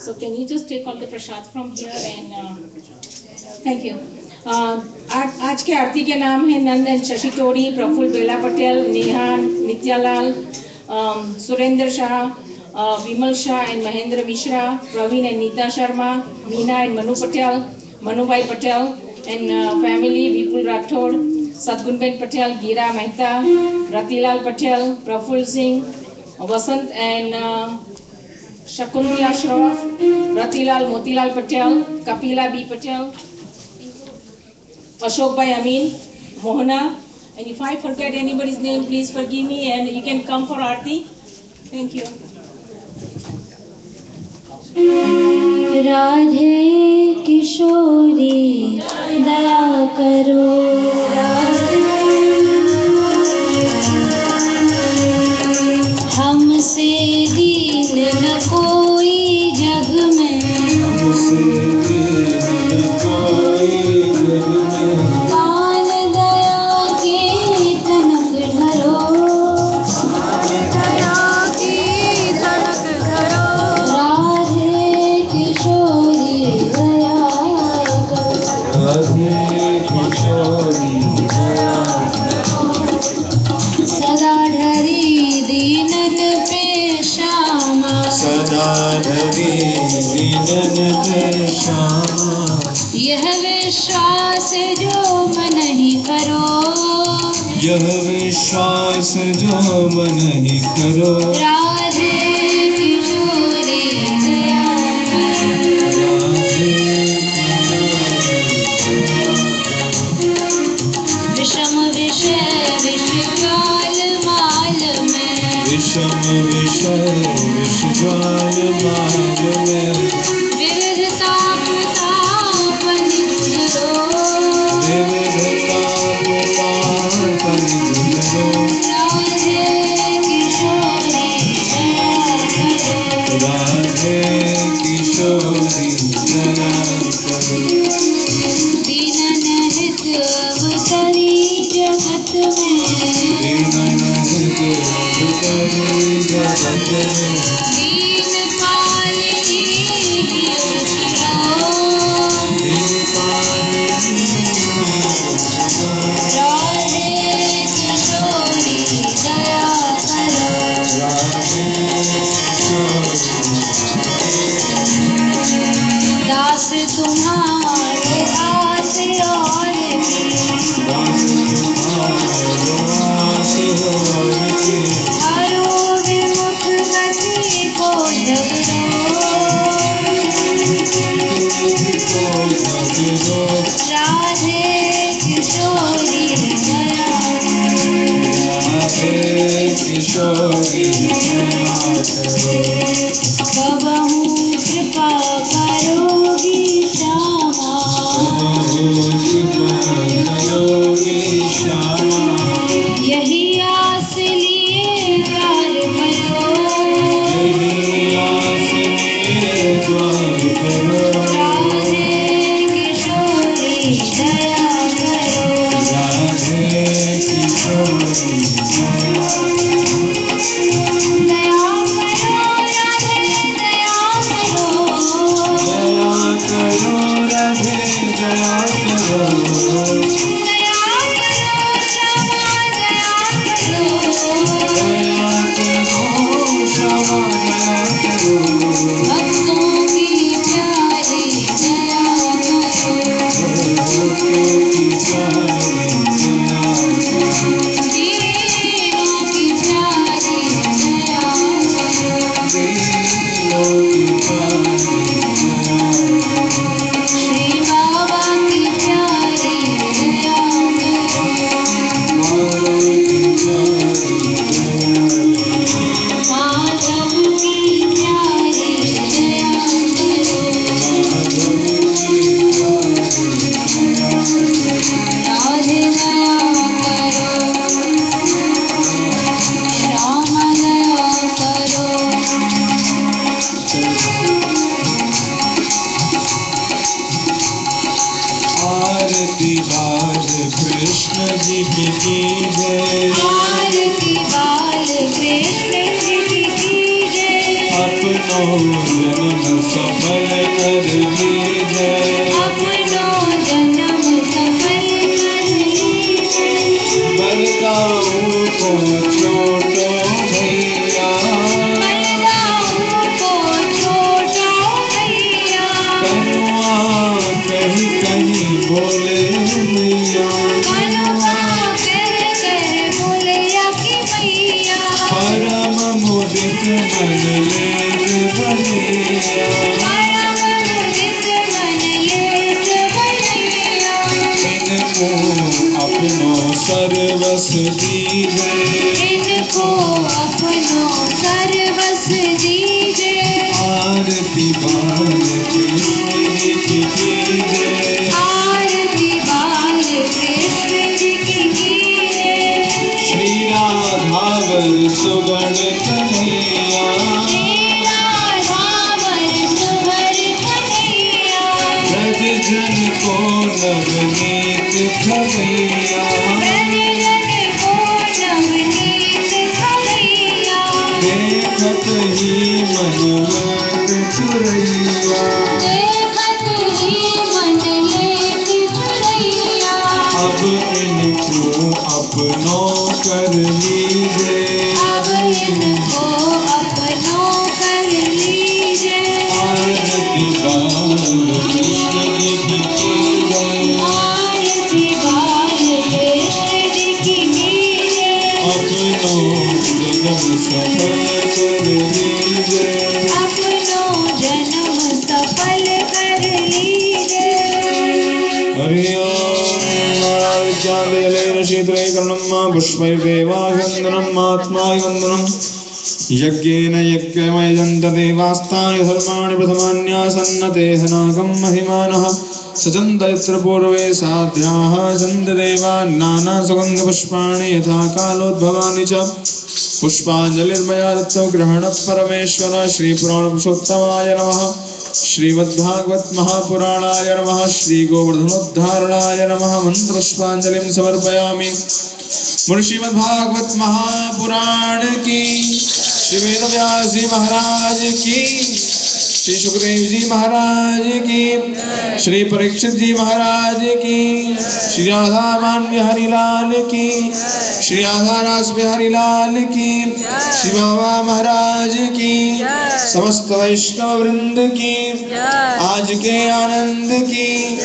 So can you just take all the prasad from here and thank you. आज के आरती के नाम है Nand and Shashi Todi, Prafull Bela Patel, Neha Nityalal, Surendra Shah, Vimal Shah and Mahendra Mishra, Praveen and Neeta Sharma, Meena and Manu Patel, Manubhai Patel and family, Vipul Rathod, Sadgunben Patel, Gira Mehta, Ratilal Patel, Prafull Singh, Vasant and Shakuntala Shroff, Ratilal Motilal Patel, Kapila B Patel, Ashok Bhai Amin, Mohana, and if I forget anybody's name, please forgive me, and you can come for Aarti. Thank you. Radhe Kishori दया करो, हमसे दीन न कोई जग में, पान दया की तनक धरो, राधे किशोरी दया करो, सदा धरी दीनन पे श्यामा, यह विश्वास जो मन ही करो, राधे किशोरी दया करो, विषम विषय विषकाल माल में, विविधता प्रतापन धरो, राधे किशोरी दया करो, दीनन हित अवतरी जगत में, दीन पालिनी की राधे किशोरी दया करो, दास तुम्हारे आस और हरो विमुख गति को जगरो, राधे किशोरी दया कबहू कृपा करोगी श्यामा, यही आस लिए द्वार करो, राधे किशोरी दया करो। राधे किशोरी दया करो राधे दया करो। दया करो राधे दया करो। दया करो क्षमा दया करो। दया करो क्षमा दया करो। भक्तों की प्यारी दया करो। भक्तों की प्यारी दया करो। दीनों की प्यारी दया करो। दीनों की प्यारी दया करो। श्री बाबा की प्यारी दया करो। माधव की प्यारी दया करो। माधव की प्यारी दया करो। माधव की प्यारी दया करो। राधे दया करो। राम दया करो। आरती बाल कृष्ण जी की जय। आरती बाल कृष्ण जी की जय। अपनो जन्म सफल कर लीजिए। अपनो जन्म सफल कर लीजिए। बलदाऊ को छोटो भैया। बलदाऊ को छोटो भैया। कनुआ कहीं कहीं बोले मैया। कनुआ कर कर बोले कि मैया। परम मुदित मन लेत भैया। परम मुदित मन लेत भैया। इनको अपनो सर्वस दीजिए। इनको अपनो सर्वस दीजिए। आरती बाल कृष्ण जी की जय। आरती बाल कृष्ण जी की जय। श्री राधावर सुगण कन्हैया। श्री राधावर सुभर कन्हैया। ब्रज जन को नवनीत खगैया। ब्रज जन को नवनीत खगैया। देखत ही मन लेत चुरैया। देखत ही मन लेत चुरैया। अब इनको अपनो कर लीजिए। अब इनको अपनो कर लीजिए। आरती बाल कृष्ण जी की जय। आरती बाल कृष्ण जी की जय। अपनो जन्म सफल कर लीजिए। अपनो जन्म सफल कर लीजिए। हरि ओम नारायणादेलेन शीतलैकर्णं पुष्पैर्देवाभिवन्दनम् आत्माभिवन्दनम् यज्ञेन यज्ञमयजन्त देवास्ताय धर्माणि प्रथमान्यासन्न ते हनागं महिमानः सजन्त यत्र पूर्वे साध्याः सन्त देवान् नानासुगन्धपुष्पाणि यथा कालोद्भवानि च पुष्पाञ्जलिर्मया दत्तो ग्रहणः परमेश्वर श्रीपुराणपुरुषोत्तमाय नमः। श्रीमद्भागवत महापुराणाय नमः। श्रीगोवर्धनोद्धारणाय नमः। मंत्रपुष्पाञ्जलिं समर्पयामि। मुनि श्रीमद्भागवत महापुराण की, श्री वेदव्यास जी महाराज की, श्री सुखदेव जी महाराज की, श्री परीक्षित जी महाराज की, श्री राधा मान बिहारी लाल की, श्री राधा रास बिहारी लाल की, श्री बाबा महाराज की, समस्त वैष्णव वृंद की, आज के आनंद की।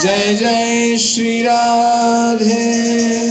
जय जय श्री राधे।